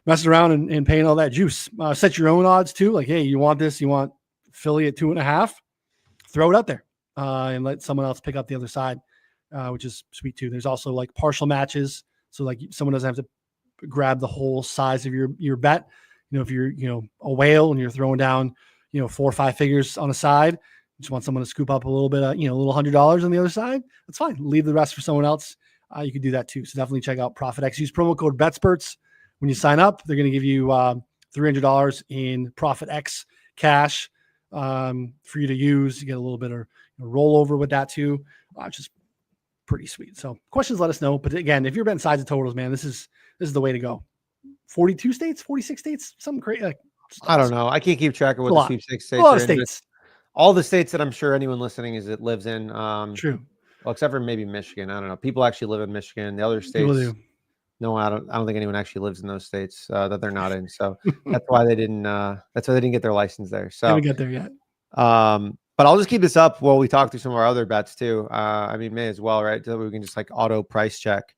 messing around and paying all that juice. Set your own odds too. Hey, you want this? You want Philly at 2.5? Throw it out there and let someone else pick up the other side, which is sweet too. There's also partial matches. So someone doesn't have to grab the whole size of your bet. If you're, a whale and you're throwing down, 4 or 5 figures on a side, you just want someone to scoop up a little bit of, a little $100 on the other side. That's fine. Leave the rest for someone else. You can do that too. So definitely check out ProfitX. Use promo code BetSperts when you sign up. They're going to give you $300 in ProfitX cash for you to use. You get a little bit of rollover with that too, which is pretty sweet. So questions, let us know. But again, if you're betting sides and totals, man, this is the way to go. 42 states, 46 states, something great. I don't know. I can't keep track of what the sweepstakes states are. A lot of in. states. All the states that I'm sure anyone listening lives in. True. Well, except for maybe Michigan. I don't know. People actually live in Michigan. The other states. People do. No, I don't think anyone actually lives in those states that they're not in. So that's why they didn't. That's why they didn't get their license there. So haven't got there yet. But I'll just keep this up while we talk through some of our other bets too. May as well, right? So we can just auto price check.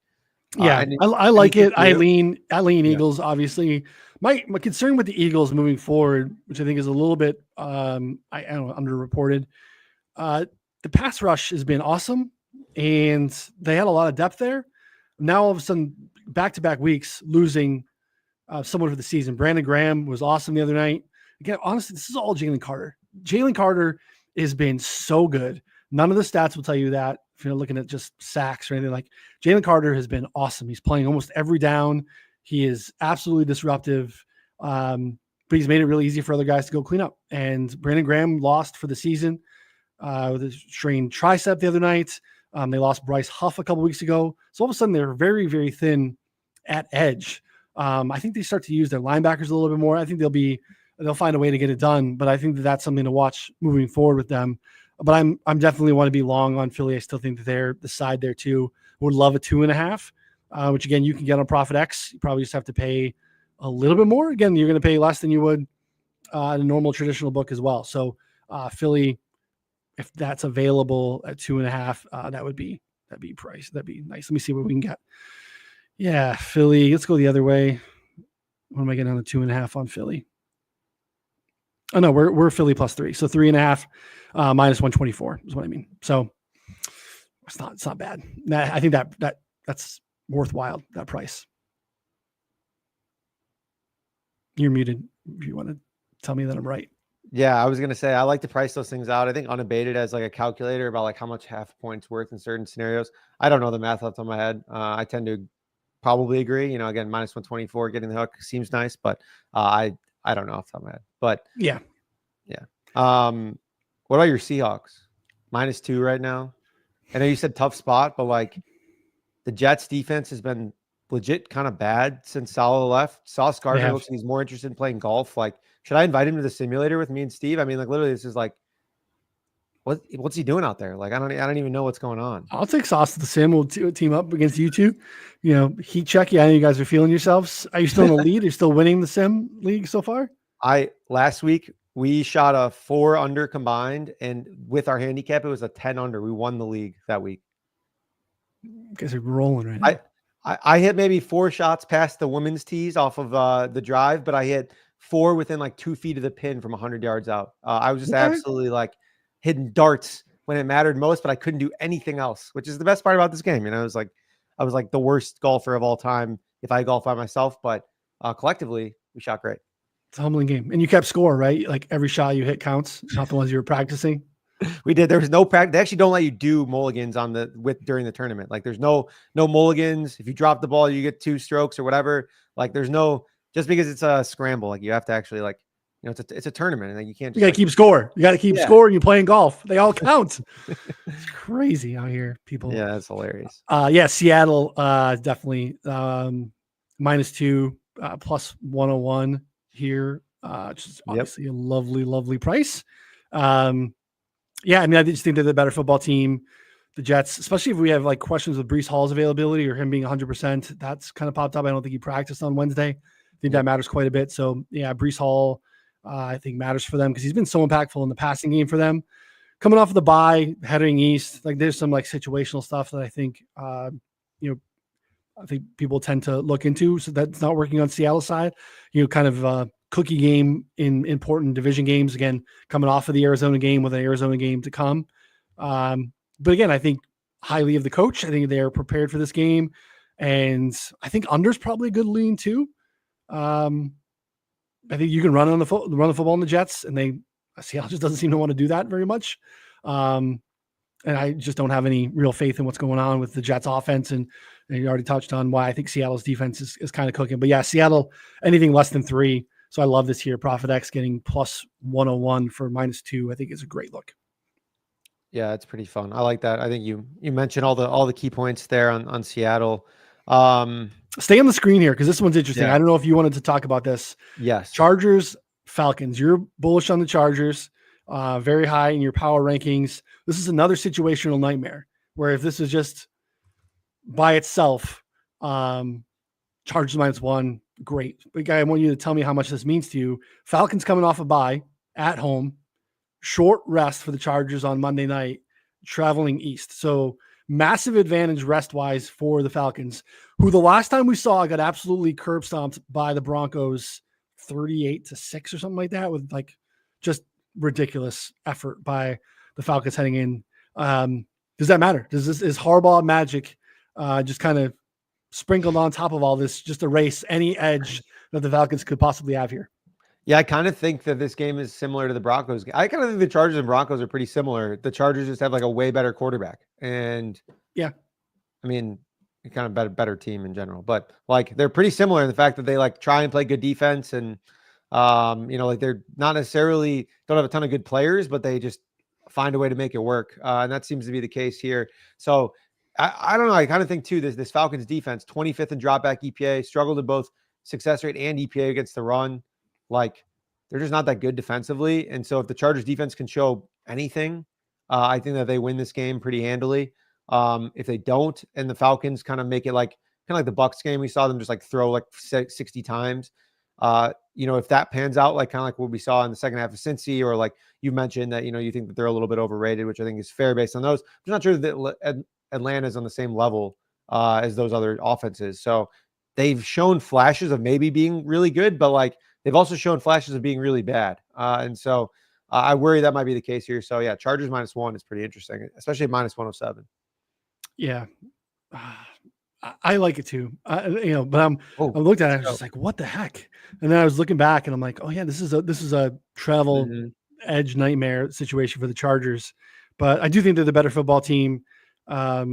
Yeah, I like it. I lean Eagles. Obviously, my concern with the Eagles moving forward, which I think is a little bit I don't know, underreported. The pass rush has been awesome, and they had a lot of depth there. Now all of a sudden, back-to-back weeks losing someone for the season. Brandon Graham was awesome the other night. Again, honestly, this is all Jalen Carter. Jalen Carter has been so good. None of the stats will tell you that if you're looking at just sacks or anything. Like, Jalen Carter has been awesome. He's playing almost every down. He is absolutely disruptive. But he's made it really easy for other guys to go clean up. And Brandon Graham lost for the season with a strained tricep the other night. They lost Bryce Huff a couple weeks ago. So all of a sudden they're very, very thin at edge. I think they start to use their linebackers a little bit more. I think they'll find a way to get it done, but I think that's something to watch moving forward with them. But I'm definitely want to be long on Philly. I still think that they're the side there too. Would love a 2.5, which again, you can get on Profit X. You probably just have to pay a little bit more. Again, you're going to pay less than you would in a normal traditional book as well. So Philly, if that's available at 2.5, that'd be price. That'd be nice. Let me see what we can get. Yeah, Philly. Let's go the other way. What am I getting on the 2.5 on Philly? Oh no, we're Philly +3. So 3.5 minus 124 is what I mean. So it's not bad. I think that's worthwhile, that price. You're muted if you want to tell me that I'm right. Yeah, I was gonna say I like to price those things out. I think Unabated as like a calculator about like how much half a point's worth in certain scenarios. I don't know the math off the top of my head. I tend to probably agree. Again, minus 124 getting the hook seems nice, but I don't know off the top of my head. But yeah. What about your Seahawks? -2 right now. I know you said tough spot, but like the Jets defense has been legit kind of bad since Salah left. Sauce Gardner looks like he's more interested in playing golf. Like, should I invite him to the simulator with me and Steve? I mean, like literally, this is like, what's he doing out there? Like, I don't even know what's going on. I'll take Sauce to the sim. We'll team up against you two. Heat check. Yeah, I know you guys are feeling yourselves. Are you still in the lead? Are you still winning the sim league so far? Last week we shot a 4 under combined, and with our handicap, it was a 10 under. We won the league that week. You guys are rolling right now. I hit maybe 4 shots past the women's tees off of the drive, but I hit 4 within like 2 feet of the pin from 100 yards out. I was just absolutely like hitting darts when it mattered most, but I couldn't do anything else, which is the best part about this game. I was like the worst golfer of all time if I golf by myself, but collectively we shot great. It's a humbling game. And you kept score, right? Like every shot you hit counts, not the ones you were practicing. We did. There was no practice. They actually don't let you do mulligans during the tournament. Like there's no mulligans. If you drop the ball, you get 2 strokes or whatever. Like there's no, just because it's a scramble, like you have to actually like, it's a tournament, and like you can't. You got to keep score. You got to keep score. And you're playing golf. They all count. It's crazy out here, people. Yeah, that's hilarious. Seattle definitely -2 plus 101 here. Which is obviously a lovely, lovely price. I just think they're the better football team. The Jets, especially if we have like questions with Breece Hall's availability or him being 100%, that's kind of popped up. I don't think he practiced on Wednesday. I think that matters quite a bit. So Breece Hall, I think matters for them because he's been so impactful in the passing game for them. Coming off of the bye, heading east, like there's some like situational stuff that I think, I think people tend to look into. So that's not working on Seattle's side. Kind of cookie game in important division games. Again, coming off of the Arizona game with an Arizona game to come. But again, I think highly of the coach. I think they're prepared for this game. And I think under's probably a good lean too. I think you can run the football in the Jets, and Seattle just doesn't seem to want to do that very much. And I just don't have any real faith in what's going on with the Jets offense. And you already touched on why I think Seattle's defense is kind of cooking. But Seattle, anything less than 3. So I love this here. Profit X getting plus 101 for -2. I think is a great look. Yeah, it's pretty fun. I like that. I think you mentioned all the key points there on Seattle. Stay on the screen here because this one's interesting. I don't know if you wanted to talk about this. Yes. Chargers, Falcons. You're bullish on the Chargers, very high in your power rankings. This is another situational nightmare where if this is just by itself, Chargers -1, great. But guy, I want you to tell me how much this means to you. Falcons coming off a bye at home, short rest for the Chargers on Monday night, traveling east. So massive advantage rest-wise for the Falcons, who the last time we saw got absolutely curb stomped by the Broncos 38-6 or something like that, with like just ridiculous effort by the Falcons heading in. Does that matter? Is Harbaugh magic just kind of sprinkled on top of all this, just erase any edge that the Falcons could possibly have here. Yeah, I kind of think that this game is similar to the Broncos game. I kind of think the Chargers and Broncos are pretty similar. The Chargers just have like a way better quarterback. And yeah, I mean, kind of better team in general, but like they're pretty similar in the fact that they like try and play good defense and like they're not necessarily don't have a ton of good players, but they just find a way to make it work. And that seems to be the case here. So I don't know. I kind of think too, this Falcons defense, 25th in dropback EPA, struggled in both success rate and EPA against the run. Like they're just not that good defensively. And so if the Chargers defense can show anything, I think that they win this game pretty handily. If they don't, and the Falcons kind of make it like kind of like the Bucs game, we saw them just like throw like 60 times. If that pans out, like kind of like what we saw in the second half of Cincy, or like you mentioned that, you think that they're a little bit overrated, which I think is fair based on those. I'm not sure that Atlanta's on the same level as those other offenses. So they've shown flashes of maybe being really good, but like they've also shown flashes of being really bad. And so I worry that might be the case here. So yeah, Chargers -1 is pretty interesting, especially at -107. Yeah. I like it too. But I looked at it, I was just like, what the heck? And then I was looking back and I'm like, oh yeah, this is a travel edge nightmare situation for the Chargers. But I do think they're the better football team. I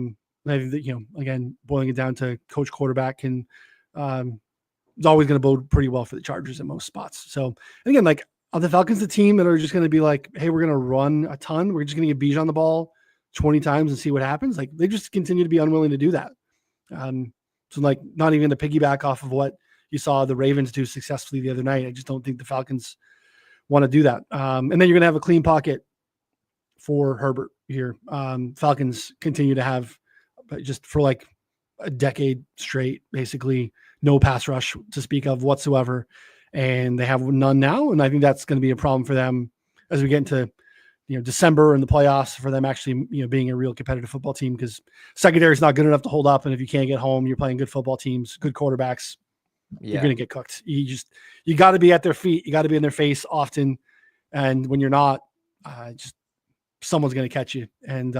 think that, again, boiling it down to coach quarterback and it's always going to bode pretty well for the Chargers in most spots. So again, like, are the Falcons the team that are just going to be like, hey, we're going to run a ton. We're just going to get Bijan the ball 20 times and see what happens. Like they just continue to be unwilling to do that. So like not even to piggyback off of what you saw the Ravens do successfully the other night. I just don't think the Falcons want to do that. And then you're going to have a clean pocket for Herbert here. Falcons continue to have just for like a decade straight, basically no pass rush to speak of whatsoever. And they have none now. And I think that's going to be a problem for them as we get into December and the playoffs, for them actually, being a real competitive football team, because secondary is not good enough to hold up. And if you can't get home, you're playing good football teams, good quarterbacks, you're going to get cooked. You got to be at their feet. You got to be in their face often. And when you're not, just someone's going to catch you. And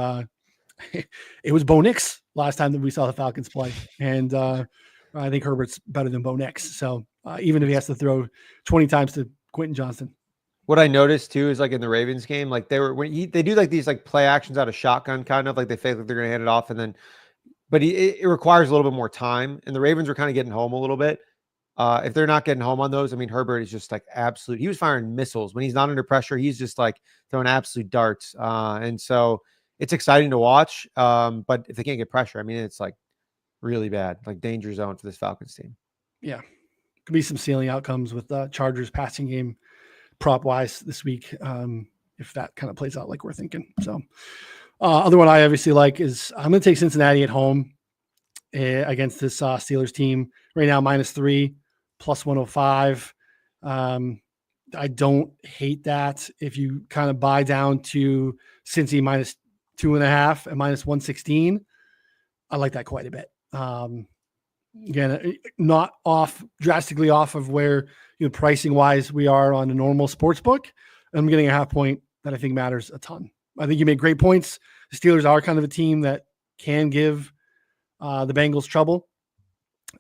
it was Bo Nix last time that we saw the Falcons play. And I think Herbert's better than Bo Nix. So even if he has to throw 20 times to Quentin Johnston. What I noticed too is like in the Ravens game, like they do like these like play actions out of shotgun, kind of like they fake like they're going to hand it off, and then, but it requires a little bit more time. And the Ravens were kind of getting home a little bit. If they're not getting home on those, I mean, Herbert is just like absolute. He was firing missiles when he's not under pressure. He's just like throwing absolute darts. And so it's exciting to watch. But if they can't get pressure, I mean, it's like really bad, like danger zone for this Falcons team. Yeah, could be some ceiling outcomes with the Chargers passing game prop wise this week, if that kind of plays out like we're thinking. So other one I obviously like is I'm going to take Cincinnati at home against this Steelers team right now, -3, +105. I don't hate that. If you kind of buy down to Cincy -2.5 and -116, I like that quite a bit. Again, not drastically off of where, pricing wise we are on a normal sports book. I'm getting a half point that I think matters a ton. I think you made great points. The Steelers are kind of a team that can give the Bengals trouble.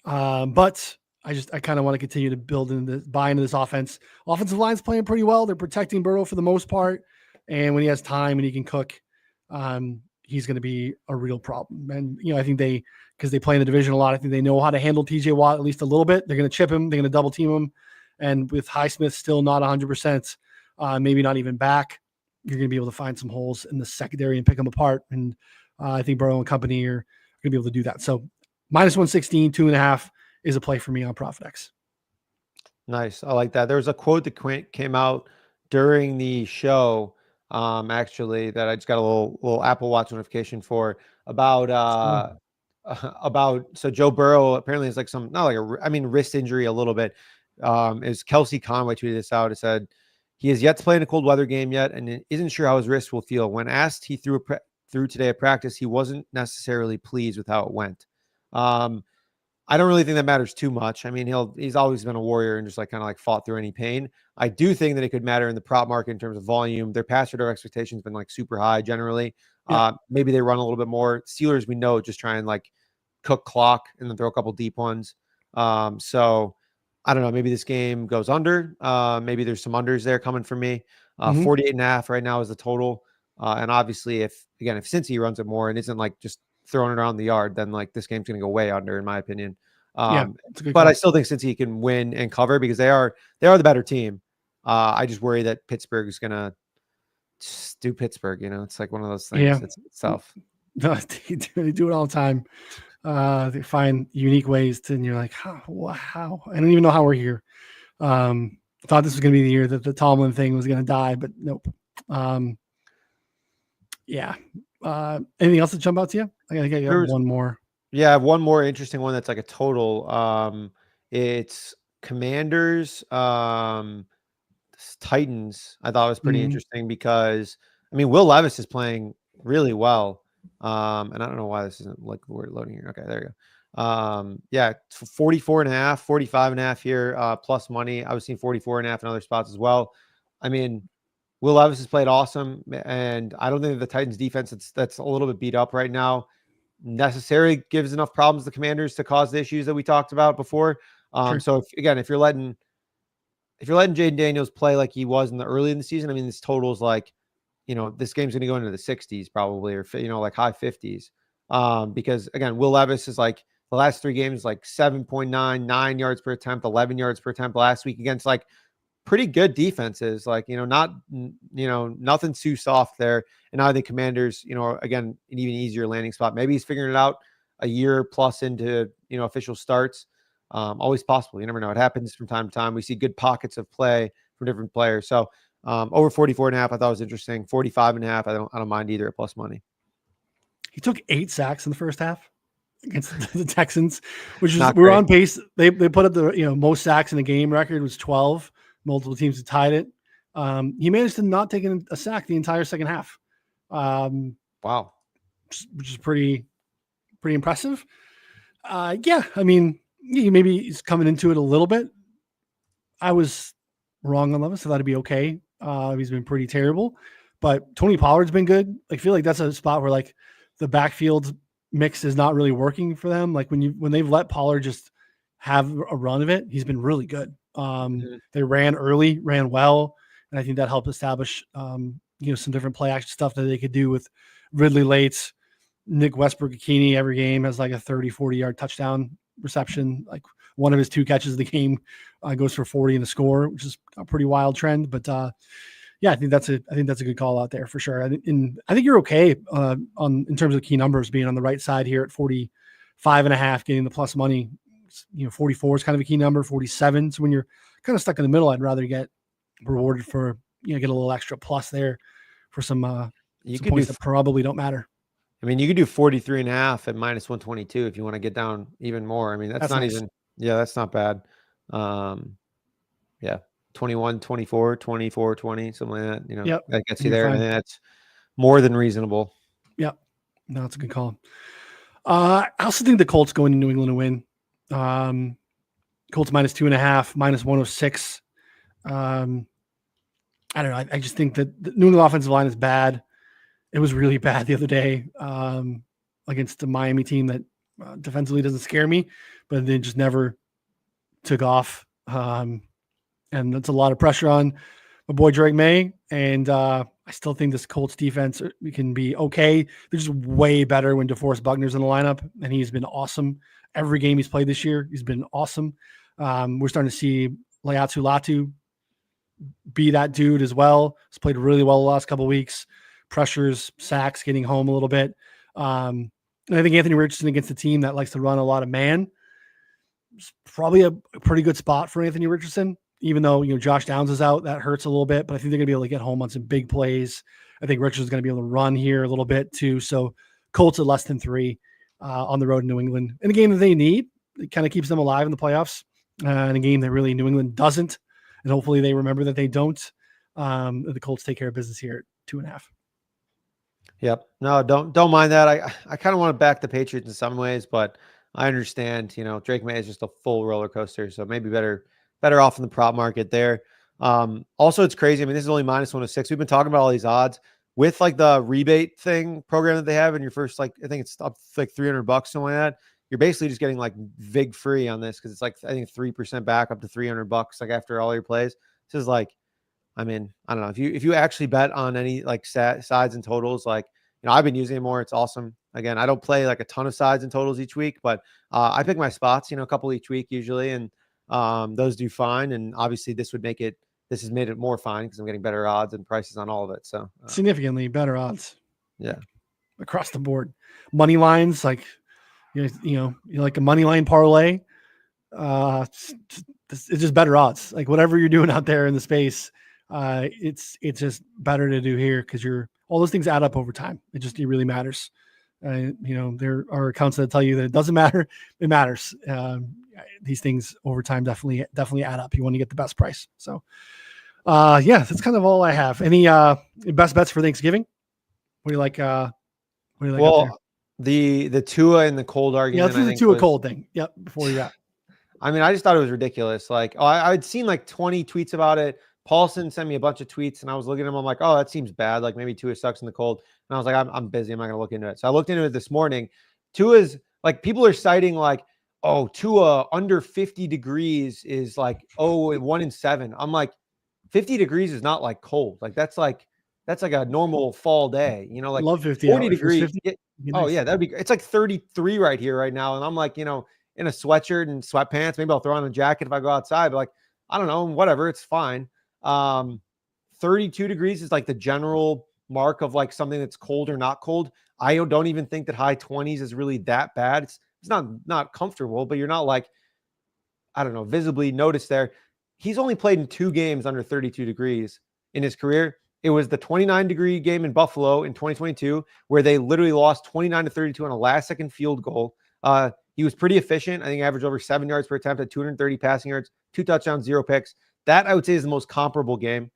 But I kind of want to continue to buy into this offense. Offensive line's playing pretty well. They're protecting Burrow for the most part. And when he has time and he can cook, he's going to be a real problem. And, I think because they play in the division a lot, I think they know how to handle TJ Watt at least a little bit. They're going to chip him. They're going to double team him. And with Highsmith still not 100%, maybe not even back, you're going to be able to find some holes in the secondary and pick them apart. And I think Burrow and company are going to be able to do that. So -116, 2.5 is a play for me on ProfitX. Nice. I like that. There was a quote that came out during the show, actually, that I just got a little Apple Watch notification for about so Joe Burrow apparently has like some, not like wrist injury a little bit. Is Kelsey Conway tweeted this out. It said he has yet to play in a cold weather game yet and isn't sure how his wrist will feel. When asked, he threw today at practice. He wasn't necessarily pleased with how it went. I don't really think that matters too much. I mean, he's always been a warrior and just like kind of like fought through any pain. I do think that it could matter in the prop market in terms of volume. Their pass radar expectations been like super high generally. Yeah. Maybe they run a little bit more. Steelers, we know, just try and like cook clock and then throw a couple deep ones. So I don't know. Maybe this game goes under. Maybe there's some unders there coming for me. 48.5 right now is the total. And obviously, if Cincy runs it more and isn't like just throwing it around the yard, then like this game's going to go way under, in my opinion. But I still think Cincy can win and cover because they are the better team. I just worry that Pittsburgh is going to do Pittsburgh. It's like one of those things. Yeah. It's tough. No, they do it all the time. They find unique ways to, and you're like, how? I don't even know how we're here. Thought this was going to be the year that the Tomlin thing was going to die, but nope. Yeah. Anything else to jump out to you? I think I got one more. Yeah, I have one more interesting one that's like a total. It's Commanders, Titans. I thought was pretty interesting because Will Levis is playing really well. And I don't know why this isn't like we're loading here. Okay, there you go. Yeah, 44.5, 45.5 here, plus money. I was seeing 44.5 in other spots as well. Will Levis has played awesome, and I don't think the Titans defense that's a little bit beat up right now necessarily gives enough problems to the Commanders to cause the issues that we talked about before. Sure. So if you're letting Jaden Daniels play like he was early in the season, this total is like, this game's going to go into the 60s probably, or like high 50s. Because again, Will Levis is like the last 3 games, like 7.9, 9 yards per attempt, 11 yards per attempt last week against like pretty good defenses, like, nothing too soft there. And now the Commanders, again, an even easier landing spot. Maybe he's figuring it out a year plus into, official starts. Always possible. You never know. It happens from time to time. We see good pockets of play from different players. So over 44.5, I thought was interesting. 45.5, I don't mind either at plus money. He took 8 sacks in the first half against the Texans, which is Not we're great. on pace. They put up the most sacks in a game record was 12. Multiple teams have tied it. He managed to not take a sack the entire second half. Wow, which is pretty impressive. Maybe he's coming into it a little bit. I was wrong on Levis. I thought it'd be okay. He's been pretty terrible, but Tony Pollard's been good. I feel like that's a spot where like the backfield mix is not really working for them. Like when they've let Pollard just have a run of it, he's been really good. They ran early, ran well, and I think that helped establish some different play action stuff that they could do with Ridley late. Nick Westbrook-Ikini every game has like a 30-40 yard touchdown reception. Like one of his 2 catches of the game goes for 40 in the score, which is a pretty wild trend. But I think that's a good call out there for sure. And I think you're okay in terms of key numbers being on the right side here at 45.5, getting the plus money. 44 is kind of a key number, 47. So when you're kind of stuck in the middle, I'd rather get rewarded for, get a little extra plus there for some points that probably don't matter. You could do 43.5 at minus 122 if you want to get down even more. That's not nice. That's not bad. 21, 24, 24, 20, something like that. That gets you there. Fine. And that's more than reasonable. Yep. No, that's a good call. I also think the Colts going to New England to win. Colts minus 2.5, minus 106. I don't know. I just think that the New England offensive line is bad. It was really bad the other day against the Miami team that defensively doesn't scare me, but they just never took off. And that's a lot of pressure on my boy Drake May. And I still think this Colts defense can be okay. They're just way better when DeForest Buckner's in the lineup, and he's been awesome. Every game he's played this year, he's been awesome. We're starting to see Laiatu Latu be that dude as well. He's played really well the last couple of weeks. Pressures, sacks, getting home a little bit. And I think Anthony Richardson against a team that likes to run a lot of man is probably a pretty good spot for Anthony Richardson. Even though, Josh Downs is out, that hurts a little bit, but I think they're going to be able to get home on some big plays. I think Richardson's going to be able to run here a little bit too. So Colts at less than 3 on the road in New England. In a game that they need, it kind of keeps them alive in the playoffs. In a game that really New England doesn't. And hopefully they remember that they don't. The Colts take care of business here at 2.5. Yep. No, don't mind that. I kind of want to back the Patriots in some ways, but I understand, Drake May is just a full roller coaster. So maybe better off in the prop market there. Also, it's crazy. This is only minus 106. We've been talking about all these odds with like the rebate thing program that they have in your first, I think it's up like $300, something like that. you're basically just getting like vig free on this because it's like I think 3% back up to $300 like after all your plays. This is like, I mean, I don't know if you actually bet on any like sides and totals, like I've been using it more. It's awesome. Again, I don't play like a ton of sides and totals each week, but I pick my spots, a couple each week usually, and those do fine. And obviously, this has made it more fine because I'm getting better odds and prices on all of it. So significantly better odds. Yeah, across the board. Money lines, like you like a money line parlay. It's just better odds. Like whatever you're doing out there in the space, it's just better to do here because all those things add up over time. It really matters. There are accounts that tell you that it doesn't matter. It matters. These things over time definitely add up. You want to get the best price. So, that's kind of all I have. Any best bets for Thanksgiving? What do you like? Well, the Tua and the cold argument. Yeah, let's do the Tua cold thing. Yep. Before you got. I mean, I just thought it was ridiculous. Like, I'd seen like 20 tweets about it. Paulson sent me a bunch of tweets, and I was looking at them. I'm like, oh, that seems bad. Like maybe Tua sucks in the cold. And I was like, I'm busy. I'm not gonna look into it. So I looked into it this morning. Tua's like people are citing like, oh, Tua under 50 degrees is like 1-7. I'm like, 50 degrees is not like cold. Like that's like a normal fall day. Like love 50 40 hours. degrees. 50, oh yeah, that'd be. It's like 33 right here right now, and I'm like, in a sweatshirt and sweatpants. Maybe I'll throw on a jacket if I go outside. But like, I don't know, whatever. It's fine. 32 degrees is like the general mark of like something that's cold or not cold. I don't even think that high 20s is really that bad. It's not comfortable, but you're not like, I don't know, visibly noticed there. He's only played in 2 games under 32 degrees in his career. It was the 29-degree game in Buffalo in 2022, where they literally lost 29-32 on a last-second field goal. He was pretty efficient. I think averaged over 7 yards per attempt at 230 passing yards, 2 touchdowns, 0 picks. That I would say is the most comparable game.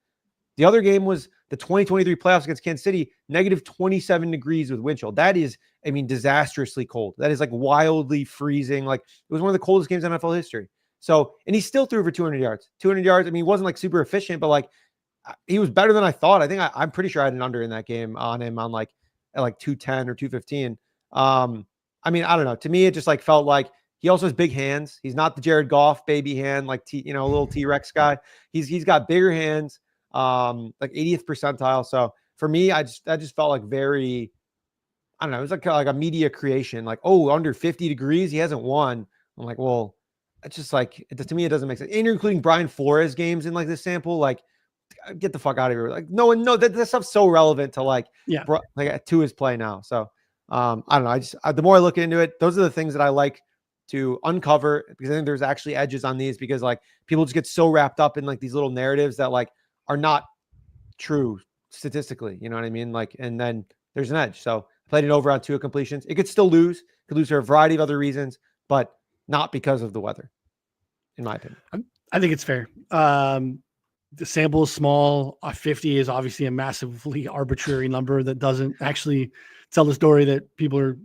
The other game was the 2023 playoffs against Kansas City, negative 27 degrees with wind chill. That is, I mean, disastrously cold. That is like wildly freezing. Like it was one of the coldest games in NFL history. So, and he still threw for 200 yards. 200 yards. I mean, he wasn't like super efficient, but like he was better than I thought. I think I'm pretty sure I had an under in that game on him on like at like 210 or 215. I mean, I don't know. To me, it just like felt like he also has big hands. He's not the Jared Goff baby hand, like a little T-Rex guy. He's got bigger hands, like 80th percentile. So for me, I just felt like very, I don't know. It was like a media creation, like, oh, under 50 degrees, he hasn't won. I'm like, well, it's just like to me, it doesn't make sense. And you're including Brian Flores games in like this sample, like. Get the fuck out of here. Like no one, no, that stuff's so relevant to like to his play now. So I don't know. The more I look into it, those are the things that I like to uncover because I think there's actually edges on these because like people just get so wrapped up in like these little narratives that like are not true statistically. You know what I mean? Like, and then there's an edge. So I played it over on 2 completions. It could still lose, could lose for a variety of other reasons, but not because of the weather, in my opinion. I think it's fair. The sample is small. 50 is obviously a massively arbitrary number that doesn't actually tell the story that people are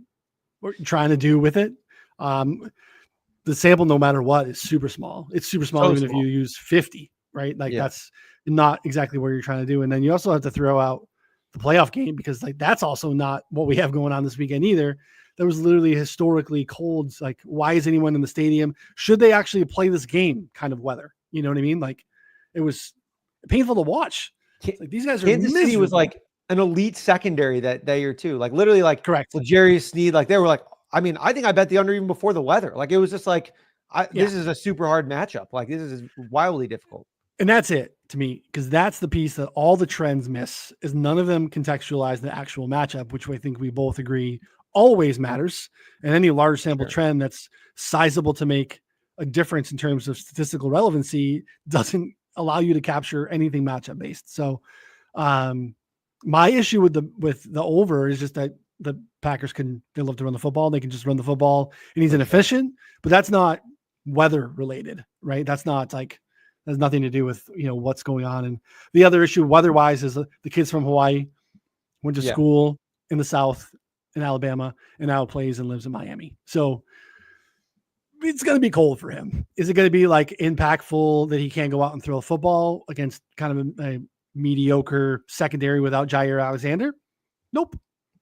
trying to do with it. The sample, no matter what, is super small. It's super small, even if you use 50, right? Like that's not exactly what you're trying to do. And then you also have to throw out the playoff game because like that's also not what we have going on this weekend either. There was literally historically cold. Like, why is anyone in the stadium? Should they actually play this game kind of weather? You know what I mean? Like it was painful to watch. Like these guys are Kansas City was like an elite secondary that year too. Like literally like correct. L'Jarius Sneed, like they were like, I mean, I think I bet the under even before the weather. Like it was just like, this is a super hard matchup. Like this is wildly difficult. And that's it to me, because that's the piece that all the trends miss is none of them contextualize the actual matchup, which I think we both agree always matters. And any large sample trend that's sizable to make a difference in terms of statistical relevancy doesn't allow you to capture anything matchup based. So my issue with the over is just that the Packers they love to run the football. They can just run the football and he's inefficient, but that's not weather related, right? That's not like, has nothing to do with, what's going on. And the other issue weather wise is the kids from Hawaii went to school in the South in Alabama and now plays and lives in Miami. So it's going to be cold for him. Is it going to be like impactful that he can't go out and throw a football against kind of a mediocre secondary without Jair Alexander? Nope.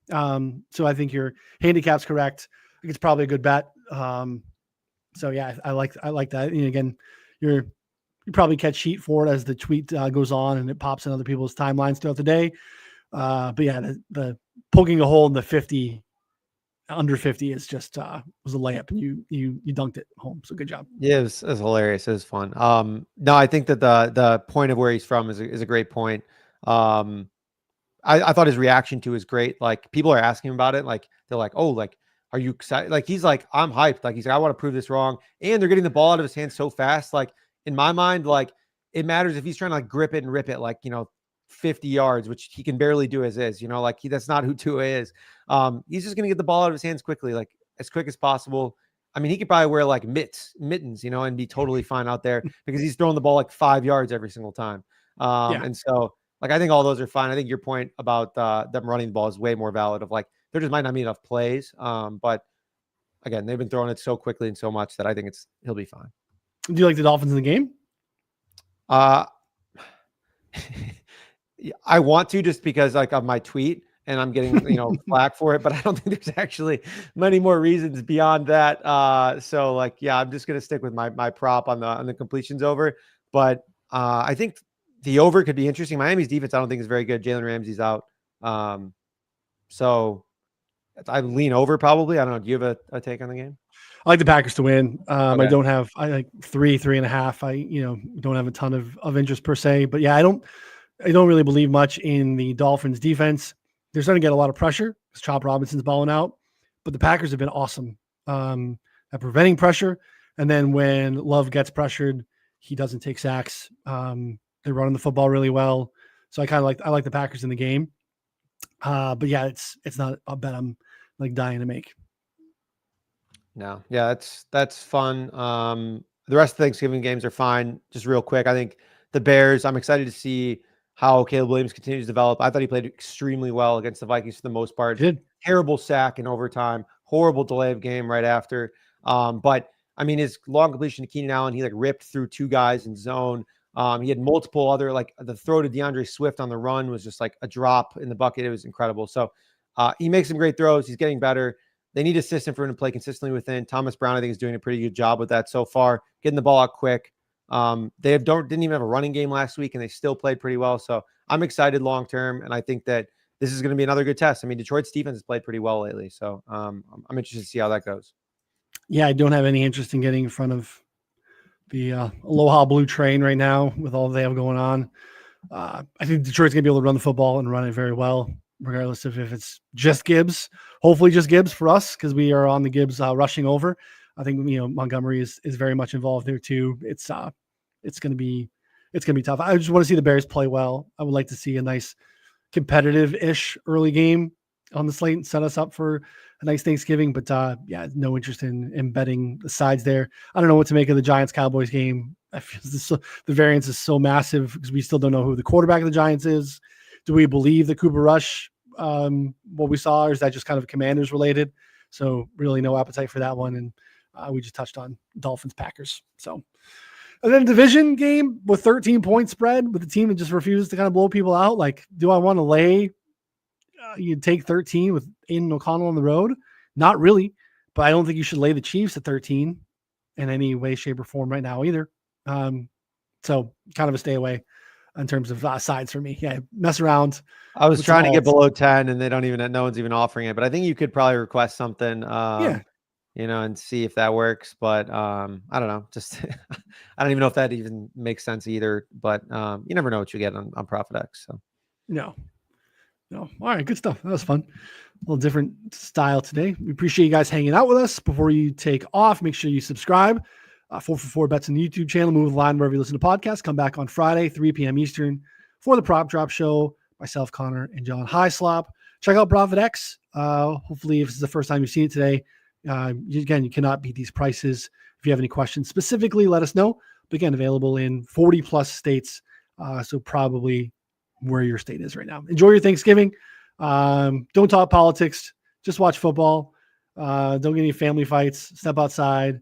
So I think your handicap's correct. I think it's probably a good bet. So yeah, I like that. And again, you probably catch sheet for it as the tweet goes on and it pops in other people's timelines throughout the day. But yeah, the poking a hole in the 50 under 50 is just was a layup, and you dunked it home. So good job. Yeah, it was hilarious. It was fun. No, I think that the point of where he's from is a great point. I thought his reaction to is great. Like people are asking him about it. Like they're like, oh, like, are you excited? Like he's like, I'm hyped. Like he's like, I want to prove this wrong. And they're getting the ball out of his hands so fast. Like in my mind, like it matters if he's trying to like grip it and rip it, like, 50 yards, which he can barely do as is, like that's not who Tua is. He's just going to get the ball out of his hands quickly, like as quick as possible. I mean, he could probably wear like mittens, and be totally fine out there because he's throwing the ball like 5 yards every single time. And so like, I think all those are fine. I think your point about them running the ball is way more valid of like, there just might not be enough plays. But again, they've been throwing it so quickly and so much that I think he'll be fine. Do you like the Dolphins in the game? I want to just because like of my tweet and I'm getting, flack for it, but I don't think there's actually many more reasons beyond that. So like, yeah, I'm just going to stick with my prop on the completions over, but I think the over could be interesting. Miami's defense, I don't think is very good. Jalen Ramsey's out. So I lean over probably. I don't know. Do you have a take on the game? I like the Packers to win. Okay. I like 3.5. I don't have a ton of interest per se, but yeah, I don't really believe much in the Dolphins defense. They're starting to get a lot of pressure because Chop Robinson's balling out, but the Packers have been awesome at preventing pressure. And then when Love gets pressured, he doesn't take sacks. They're running the football really well. So I like the Packers in the game. But yeah, it's not a bet I'm like dying to make. No. Yeah, that's fun. The rest of the Thanksgiving games are fine. Just real quick, I think the Bears, I'm excited to see how Caleb Williams continues to develop. I thought he played extremely well against the Vikings for the most part. He did. Terrible sack in overtime, horrible delay of game right after. But I mean, his long completion to Keenan Allen, he like ripped through two guys in zone. He had multiple other, like the throw to DeAndre Swift on the run was just like a drop in the bucket. It was incredible. So he makes some great throws. He's getting better. They need a system for him to play consistently within. Thomas Brown, I think, is doing a pretty good job with that so far, getting the ball out quick. They didn't even have a running game last week, and they still played pretty well. So I'm excited long term, and I think that this is going to be another good test. I mean, Detroit's defense has played pretty well lately, so I'm interested to see how that goes. Yeah, I don't have any interest in getting in front of the Aloha Blue train right now with all they have going on. I think Detroit's going to be able to run the football and run it very well, regardless of if it's just Gibbs. Hopefully just Gibbs for us because we are on the Gibbs rushing over. I think Montgomery is very much involved there too. It's going to be tough. I just want to see the Bears play well. I would like to see a nice competitive-ish early game on the slate and set us up for a nice Thanksgiving. But yeah, no interest in betting the sides there. I don't know what to make of the Giants-Cowboys game. I feel the variance is so massive because we still don't know who the quarterback of the Giants is. Do we believe that Cooper Rush, what we saw, or is that just kind of Commanders related? So really no appetite for that one. And we just touched on Dolphins-Packers. So, and then a division game with 13-point spread with a team that just refuses to kind of blow people out. Like, do I want to lay? You take 13 with Aiden O'Connell on the road? Not really, but I don't think you should lay the Chiefs at 13 in any way, shape, or form right now either. So kind of a stay away in terms of sides for me. Yeah, mess around. I was trying to get below 10 and no one's even offering it, but I think you could probably request something, Yeah. And see if that works. But I don't know. Just I don't even know if that even makes sense either. But you never know what you get on ProfitX. So No. All right, good stuff. That was fun. A little different style today. We appreciate you guys hanging out with us. Before you take off, make sure you subscribe. 4for4 Bets on the YouTube channel. Move the line wherever you listen to podcasts. Come back on Friday, 3 p.m. Eastern for the Prop Drop Show. Myself, Connor, and John Highslop. Check out ProfitX. Hopefully, if this is the first time you've seen it today, again, you cannot beat these prices. If you have any questions specifically, let us know. But again, available in 40 plus states. So probably where your state is right now. Enjoy your Thanksgiving. Don't talk politics. Just watch football. Don't get any family fights. Step outside.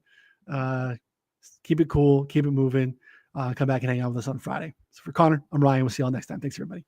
Keep it cool. Keep it moving. Come back and hang out with us on Friday. So for Connor, I'm Ryan. We'll see you all next time. Thanks, everybody.